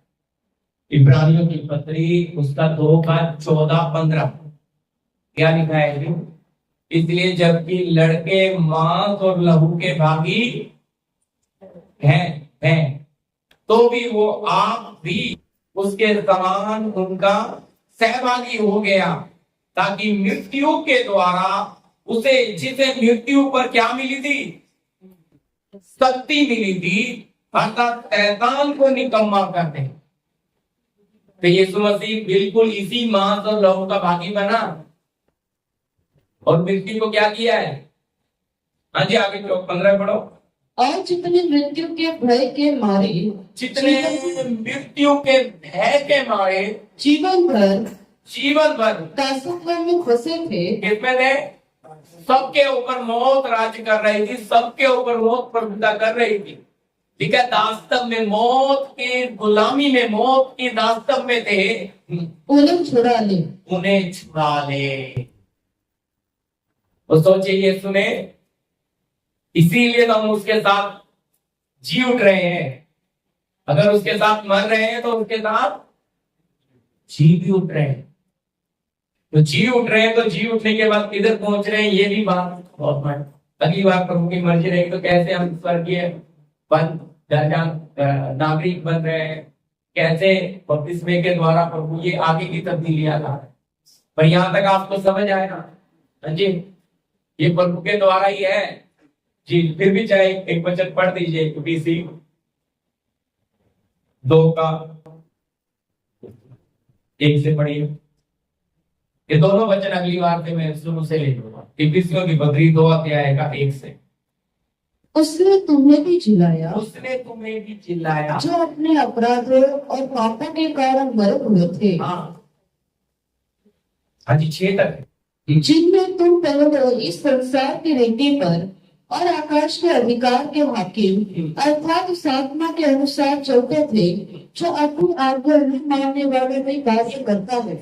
इब्रानियों की पत्री उसका 2:14-15। क्या लिखा है जी? इसलिए जबकि लड़के मांस और लहू के भागी हैं, तो भी वो आप भी उसके समान उनका सहभागी हो गया, ताकि मृत्यु के द्वारा उसे, जिसे मृत्यु पर क्या मिली थी, शक्ति मिली थी, अर्थात शैतान को निकम्मा कर दे। तो यीशु मसीह बिल्कुल इसी मांस और लहू का भागी बना और मृत्यु को क्या किया है? हाँ जी, आगे 15 पढ़ो। और जितने मृत्यु के भय के मारे, जीवन भर दासत्व में फंसे थे, किसमें थे? सबके ऊपर मौत राज्य कर रही थी, सबके ऊपर मौत प्रभुता कर रही थी। ठीक है, दास्तव में, मौत के गुलामी में, मौत की दास्तव में थे, उन्हें छुड़ा ले। तो सोचिए यीशु ने, इसीलिए तो हम उसके साथ जी उठ रहे हैं। अगर उसके साथ मर रहे हैं तो उसके साथ जी भी उठ रहे हैं। तो जी उठ रहे हैं, तो जी उठने के बाद किधर पहुंच रहे हैं, ये भी बात बहुत है। अगली बार प्रभु की मर्जी रहेगी तो कैसे हम स्वर्गीय दर्जा नागरिक बन रहे हैं, कैसे बपतिस्मे के द्वारा प्रभु, ये आगे की तब्दीली आ रहा है। पर यहाँ तक आपको समझ आएगा? हाँ जी, ये प्रभु के द्वारा ही है जी। फिर भी चाहे एक वचन पढ़ दीजिए, बीसी 2:1 से पढ़िए। ये दोनों वचन अगली बार से मैं शुरू से ले लूंगा। इफिसियों की पत्री 2 अध्याय का 1 से। उसने तुम्हें भी जिलाया उसने तुम्हें भी चिल्लाया जो अपने अपराधों और पापों के कारण मरे हुए थे, हाँ जी 6 तक। जिनमें तुम पहले इस संसार की रीति पर और आकाश के अधिकार के हाकिम अर्थात उस आत्मा के अनुसार चलते थे जो अपनी आज्ञा नहीं मानने वाले में कार्य करता है।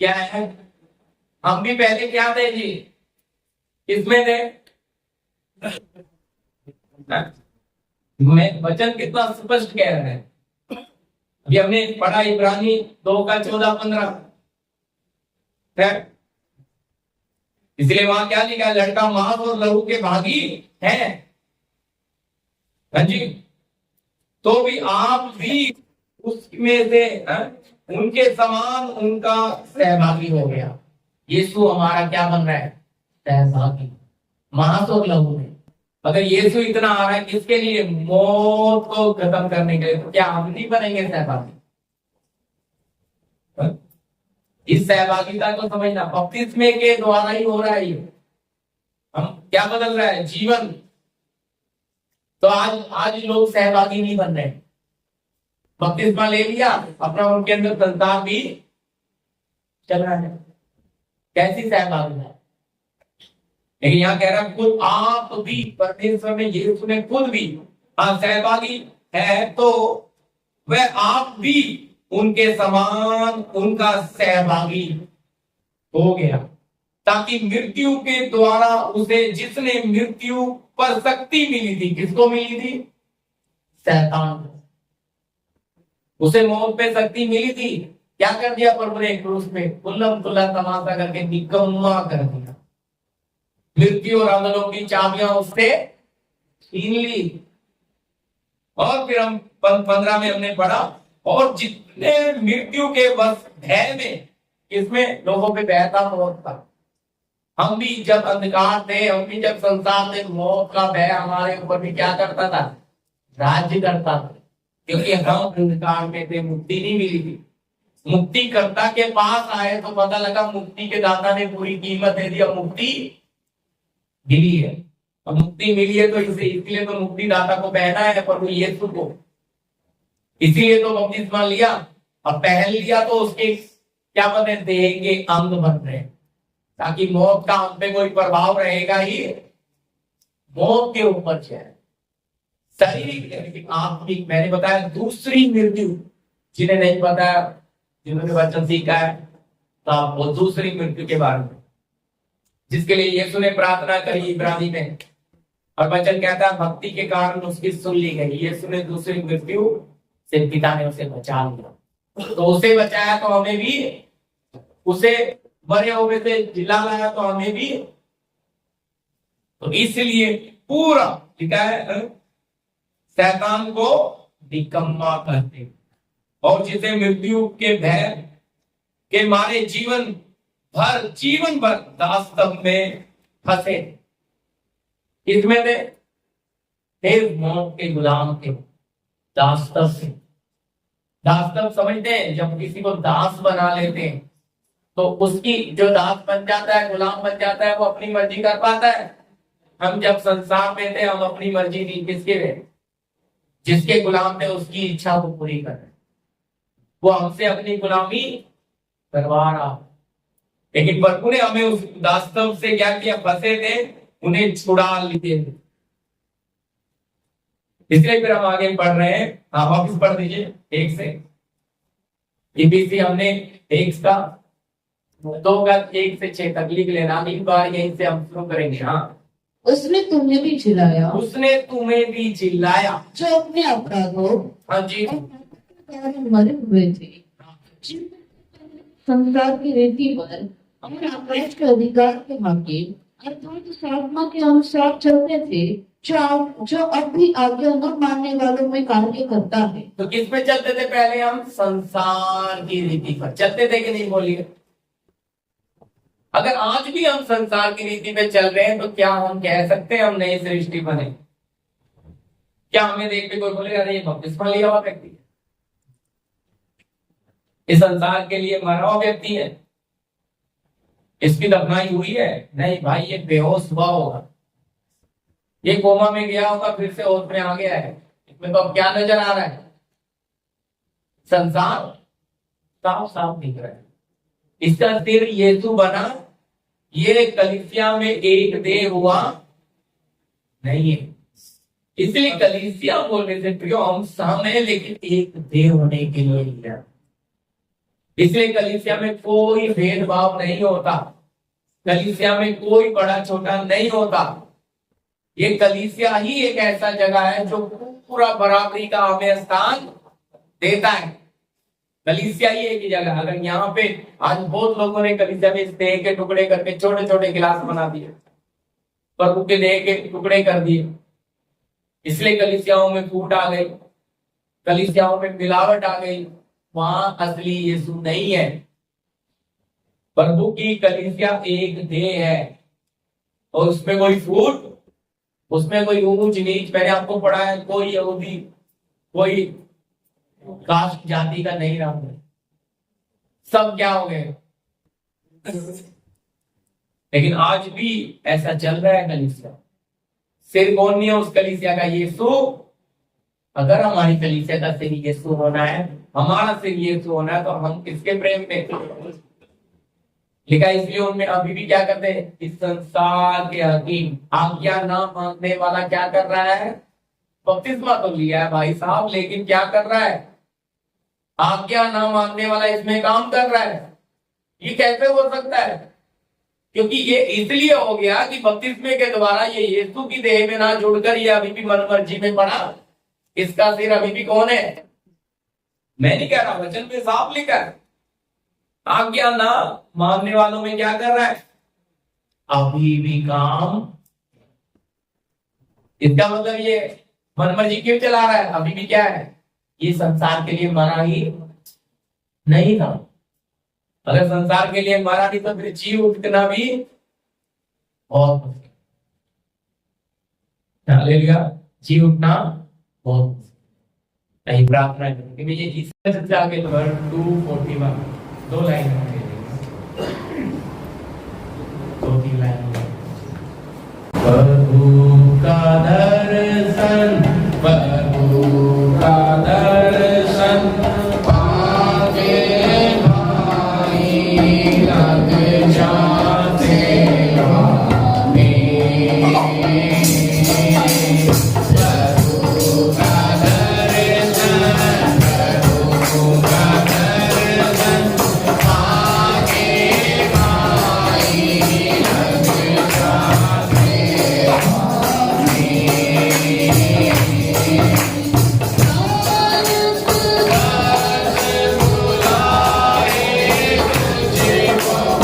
क्या है? हम भी पहले क्या थे जी? इसमें थे। मैं वचन कितना स्पष्ट कह रहे हैं। अभी हमने पढ़ा इब्रानी 2 का 14-15 है। इसलिए वहां क्या लिखा है? लड़का मांस और लहू के भागी है। हाँ जी, तो भी आप भी उसमें से उनके समान उनका सहभागी हो गया। यीशु हमारा क्या बन रहा है? सहभागी मांस और लहू में। अगर यीशु इतना आ रहा है किसके लिए? मौत को खत्म करने के लिए, तो क्या हम नहीं बनेंगे सहभागी? इस सहभागिता को समझना बपतिस्मे के द्वारा ही हो रहा है। ये हम क्या बदल रहा है? जीवन। तो आज लोग सहभागी नहीं बन रहे। बपतिस्मा ले लिया, अपना उनके अंदर संतान भी चल रहा है। कैसी सहभागिता? लेकिन यहाँ कह रहा है खुद आप भी परमेश्वर में, यीशु ने खुद भी सहभागी है, तो वह आप भी उनके समान उनका सहभागी हो गया, ताकि मृत्यु के द्वारा उसे, जिसने मृत्यु पर शक्ति मिली थी, किसको मिली थी? शैतान को। उसे मौत पे शक्ति मिली थी। क्या कर दिया प्रभु ने क्रूस पे? कुल्लम कुल्ला तमाशा करके निकम्मा कर दिया। मृत्यु और अधोलोक की चाबियां उससे छीन ली। और फिर हम 15 में हमने पढ़ा, और जितने मृत्यु के बस भय में, इसमें लोगों पे भय था, मौत था। हम भी जब अंधकार थे, हम भी जब संसार थे, मौत का भय हमारे ऊपर भी क्या करता था? राज्य करता था। क्योंकि हम अंधकार में थे, मुक्ति नहीं मिली थी। मुक्ति कर्ता के पास आए तो पता लगा मुक्ति के दाता ने पूरी कीमत दे दी, अब मुक्ति मिली है। अब मुक्ति मिली है तो इसलिए तो मुक्ति दाता को पहना है प्रभु यीशु को, इसीलिए तो बपतिस्मा लिया। अब पहन लिया तो उसके क्या बने? देह के अंग बन रहे, ताकि मौत का हम पे कोई प्रभाव रहेगा ही मौत के ऊपर है। शारीरिक आत्मिक, मैंने बताया दूसरी मृत्यु। जिन्हें नहीं पता, जिन्होंने वचन सीखा है, तो आप वो दूसरी मृत्यु के बारे में, जिसके लिए यीशु ने प्रार्थना करी इब्रानी में, और वचन कहता है भक्ति के कारण उसकी सुन ली गई। यीशु ने दूसरी मृत्यु से, पिता ने उसे बचा लिया। तो उसे बचाया तो हमें भी, उसे मरे हुए से जिला लाया तो हमें भी। तो इसलिए पूरा लिखा है शैतान को निकम्मा करते, और जिसे मृत्यु के भय के मारे जीवन भर दास्तव में फंसे, इसमें थे मौत के गुलाम थे। दास्तव से, दास्तव समझते हैं? जब किसी को दास बना लेते हैं तो उसकी जो दास बन जाता है, गुलाम बन जाता है, वो अपनी मर्जी कर पाता है। हम जब संसार में थे, हम अपनी मर्जी नहीं, किसके थे? जिसके गुलाम थे, उसकी इच्छा को पूरी कर रहे, वो हमसे अपनी गुलामी करवा रहा। लेकिन प्रभु ने हमें उस दास्तव से क्या किया? फंसे थे, उन्हें छुड़ा लिए थे। इसलिए फिर हम आगे पढ़ रहे हैं। हाँ, वापिस पढ़ दीजिए 1 से। इबीसी हमने 1 का 2 का 1 से 6 तक लिख लेना। एक बार यहीं से हम शुरू करेंगे। हाँ, उसने तुम्हें भी जिलाया, उसने तुम्हें भी जिलाया जो अपने अपराधों हाँ जी और पापों के कारण मरे हुए थे, संसार की रीति पर और आकाश के अधिकार के हाकिम अर्थात उस आत्मा के अनुसार चलते थे, जो अब भी आज्ञा न मानने वालों में कार्य करता है। तो किस पे चलते थे? पहले हम संसार की रीति पर चलते थे कि नहीं? बोलिए। अगर आज भी हम संसार की रीति पे चल रहे हैं तो क्या हम कह सकते हैं हम नई सृष्टि बने? क्या हमें देख के कोई बोलेगा नहीं, बपतिस्मा लिया हुआ व्यक्ति है, इस संसार के लिए मरा हुआ व्यक्ति है? इसकी दफनाई हुई है? नहीं भाई, ये बेहोश हुआ होगा, ये कोमा में गया होगा, फिर से होश में आ गया है। इसमें तो अब क्या नजर आ रहा है? संसार साफ साफ दिख रहा है। इसका सिर यीशु बना, ये कलीसिया में एक देह हुआ नहीं है। इसलिए कलीसिया बोलने से प्रियो हम सामने, लेकिन एक देह होने के लिए लिया। इसलिए कलीसिया में कोई भेदभाव नहीं होता, कलीसिया में कोई बड़ा छोटा नहीं होता। ये कलीसिया ही एक ऐसा जगह है जो पूरा बराबरी का हमें स्थान देता है। कलीसिया ही एक ही जगह। अगर यहाँ पे आज बहुत लोगों ने कलीसिया में देह के टुकड़े करके छोटे छोटे गिलास बना दिए, प्रभु के देह के टुकड़े कर दिए, इसलिए कलीसियाओं में फूट आ गई, कलीसियाओं में मिलावट आ गई। वहां असली यीशु नहीं है। प्रभु की कलीसिया एक देह है, और उसमें कोई फूट, उसमें कोई ऊंच नीच, मैंने आपको पढ़ा है, कोई यहूदी कोई कास्ट जाति का नहीं रहा, सब क्या हो गए। लेकिन आज भी ऐसा चल रहा है। कलीसिया सिर कौन नहीं है उस कलीसिया का? यीशु। अगर हमारी कलीसिया का सिर यीशु होना है, हमारा सिर यीशु होना है, तो हम किसके प्रेम में लिखा? इसलिए उनमें अभी भी क्या करते हैं? इस संसार के हकीम आज्ञा ना मानने वाला क्या कर रहा है? बपतिस्मा तो लिया है भाई साहब, लेकिन क्या कर रहा है? आज्ञा ना मानने वाला इसमें काम कर रहा है। ये कैसे हो सकता है? क्योंकि ये इसलिए हो गया कि बपतिस्मे के द्वारा ये यीशु की देह में ना जुड़कर ये अभी भी मनमर्जी में पड़ा। इसका सिर अभी भी कौन है? मैं नहीं कह रहा, वचन में साफ लिखा है। आज्ञा ना मानने वालों में क्या कर रहा है? अभी भी काम। इसका मतलब ये मनमर्जी क्यों चला रहा है? अभी भी क्या है? ये संसार के लिए मरा ही नहीं था। अगर संसार के लिए मरा नहीं तो फिर जी उठना भी बहुत मुश्किल। जी उठना बहुत मुश्किल। यही प्रार्थना करेंगे। मैं ये इससे आगे 241 दो लाइन होंगे, 2-3 लाइन। प्रभु का दर्शन, प्रभु का दर्शन पाके भाई लग जाते आने। प्रभु का दर्शन, प्रभु का दर्शन पाके भाई लग जाते आने। बुलाए तुझको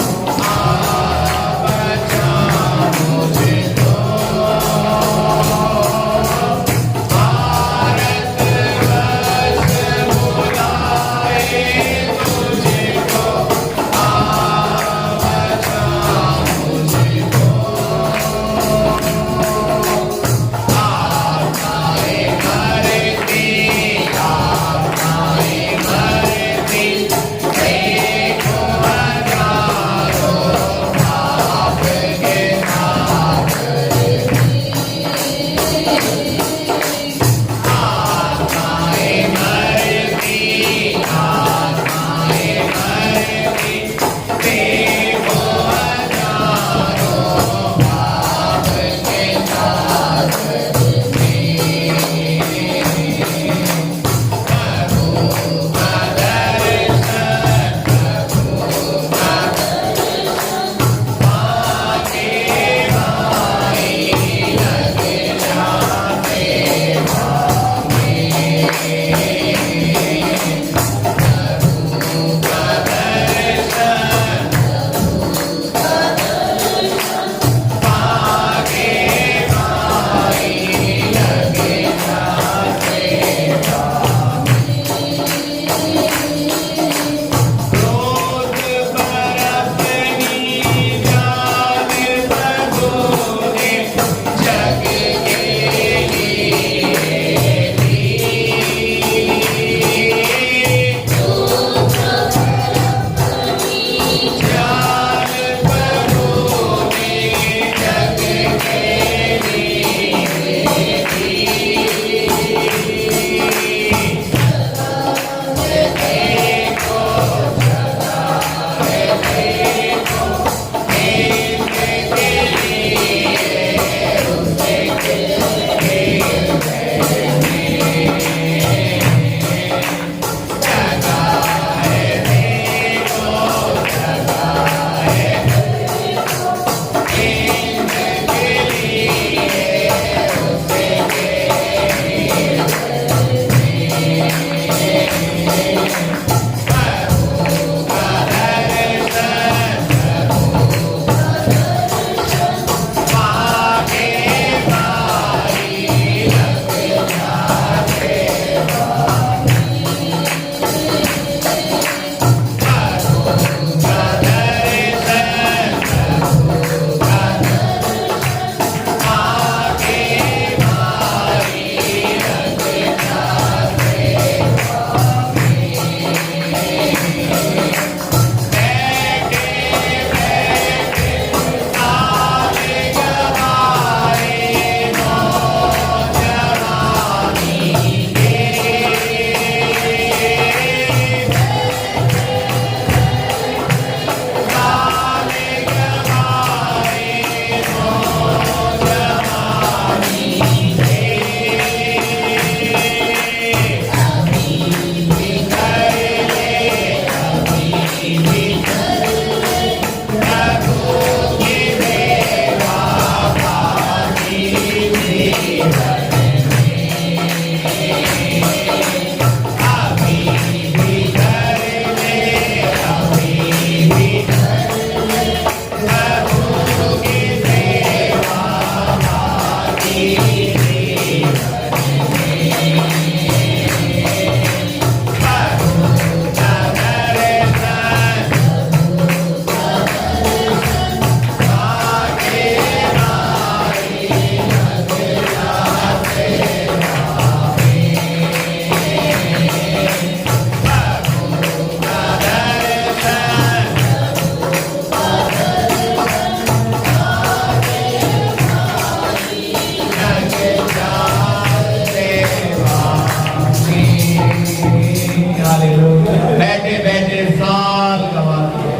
बैठे बैठे साल गवा दिए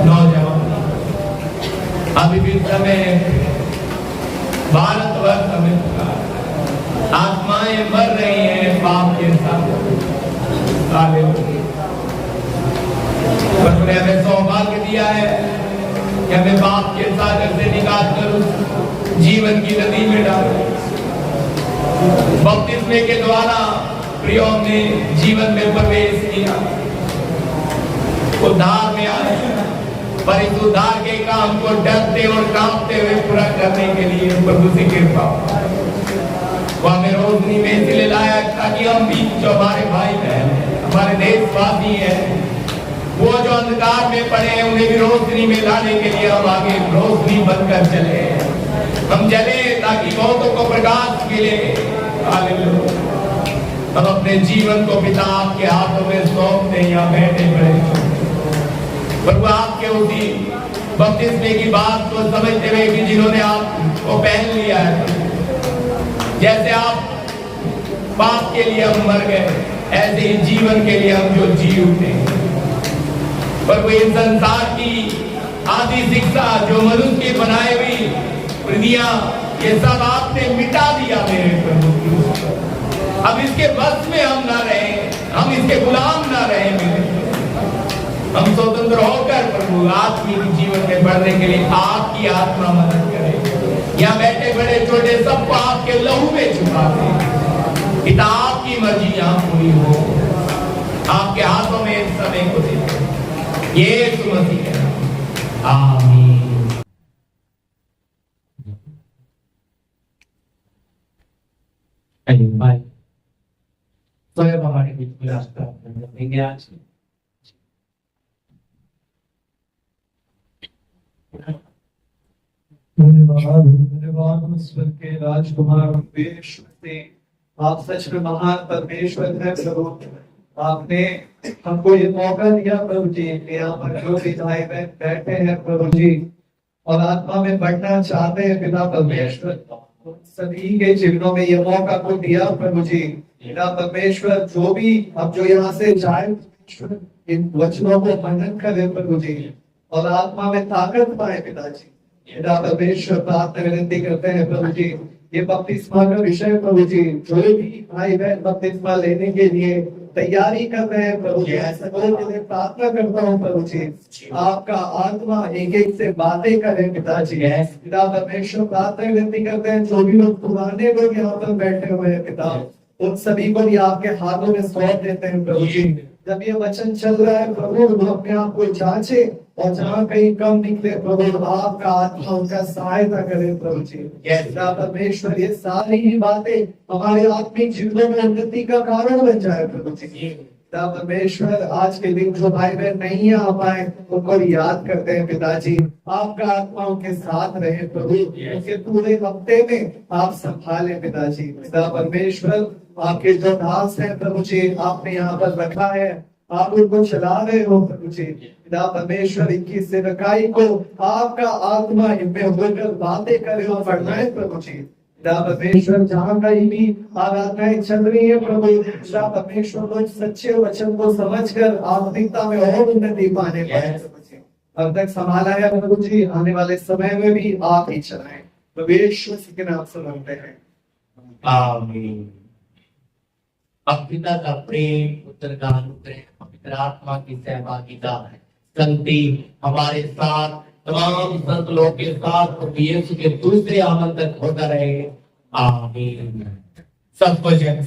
नौजवान। अभी भी समय भारतवर्ष में आत्माएं मर रही हैं पाप के साथ। परंतु हमें सौभाग्य दिया है कि हमें पाप के सागर से निकाल कर उस जीवन की नदी में डाले। बपतिस्मे के द्वारा प्रियों ने जीवन में प्रवेश किया, उद्धार में आए, पर इस उद्धार के काम को डरते और कांपते हुए पूरा करने के लिए प्रभु से कृपा वो हमें रोशनी में इसलिए लाया ताकि हम भी जो हमारे भाई बहन हमारे देशवासी हैं वो जो अंधकार में पड़े हैं उन्हें भी रोशनी में लाने के लिए हम आगे रोशनी बनकर चले, हम चले ताकि बहुतों को प्रकाश मिले। हालेलुया। हम अपने जीवन को पिता आपके हाथों में सौंपते हैं। यहाँ बैठे बड़े प्रभु आपके उसी बपतिस्मे की बात को समझते हुए कि जिन्होंने आपको पहन लिया है, जैसे आप पाप के लिए हम मर गए ऐसे ही जीवन के लिए हम जो जी उठे। प्रभु इस संसार की आदि शिक्षा जो मनुष्य की बनाई हुई विधियां ये सब आपने मिटा दिया मेरे प्रभु। अब इसके बस में हम ना रहे, हम इसके गुलाम ना रहे मेरे, हम स्वतंत्र होकर प्रभु आत्मिक जीवन में बढ़ने के लिए आपकी आत्मा मदद करे। यहाँ बैठे बड़े छोटे सबको आपके लहू में छुपा दे। पिता आपकी मर्जी यहाँ पूरी हो, आपके हाथों में इस समय को दे यीशु मसीह के नाम। आमीन। भाई स्वयं हमारे बीच में रास्ता देंगे आज। धन्यवाद स्वर्ग के राजकुमार आप सच में महान परमेश्वर है प्रभु। आपने हमको ये मौका दिया प्रभु जी, यहाँ पर जो भी भाई बहन बैठे हैं प्रभु जी और आत्मा में बढ़ना चाहते हैं पिता परमेश्वर, सभी के जीवनों में ये मौका को दिया प्रभु जी। पिता परमेश्वर जो भी अब जो यहाँ से जाए इन वचनों को मनन करे प्रभु जी और आत्मा में ताकत पाए पिताजी। पिता परमेश्वर प्रार्थना विनती करते हैं प्रभु जी, ये बपतिस्मा का विषय प्रभु जी, जो भी भाई बहन बपतिस्मा लेने के लिए तैयारी कर रहे हैं प्रभु जी, ऐसा के लिए प्रार्थना करता हूँ प्रभु जी, आपका आत्मा एक एक से बातें करें पिताजी। पिता परमेश्वर प्रार्थना विनती करते हैं जो भी लोग पुराने लोग यहाँ पर बैठे हुए हैं पिता, उन सभी को भी आपके हाथों में सौंप देते हैं प्रभु जी। जब ये वचन चल रहा है प्रभु, वो अपने आप को जांचे और जहाँ कहीं कम निकले प्रभु, आपका आत्मा उनका सहायता करे प्रभु जी। पिता परमेश्वर, ये सारी ही बातें हमारे आत्मिक जीवन में उन्नति का कारण बन जाए प्रभु जी। पिता परमेश्वर, आज के दिन जो भाई बहन नहीं आ पाए उनको याद करते हैं पिताजी, आपका आत्मा उनके साथ रहे प्रभु, उनके पूरे हफ्ते में आप संभाले पिताजी। पिता परमेश्वर, आपके जो दास है प्रभु जी, आपने यहाँ पर रखा है, आप उनको चला रहे हो प्रभु जी। पिता परमेश्वर, इनकी सेवकाई को आपका आत्मा इनमें होकर बातें करे और बढ़ाए प्रभु जी। पिता परमेश्वर, जहाँ कहीं भी आराधनाएं चल रही है प्रभु, पिता परमेश्वर, लोग सच्चे वचन को समझकर आत्मिकता में और उन्नति पाने पाए प्रभु जी। अब तक संभाला है प्रभु जी, आने वाले समय में भी आप ही चलाएं। प्रभु यीशु मसीह के नाम से मांगते हैं, आमीन। अब पिता का प्रेम, पुत्र का अनुग्रह, पवित्र आत्मा की सहभागिता, संगति हमारे साथ, तमाम संत लोग के साथ प्रभु यीशु के दूसरे आगमन तक होता रहे। आमीन। सबको जय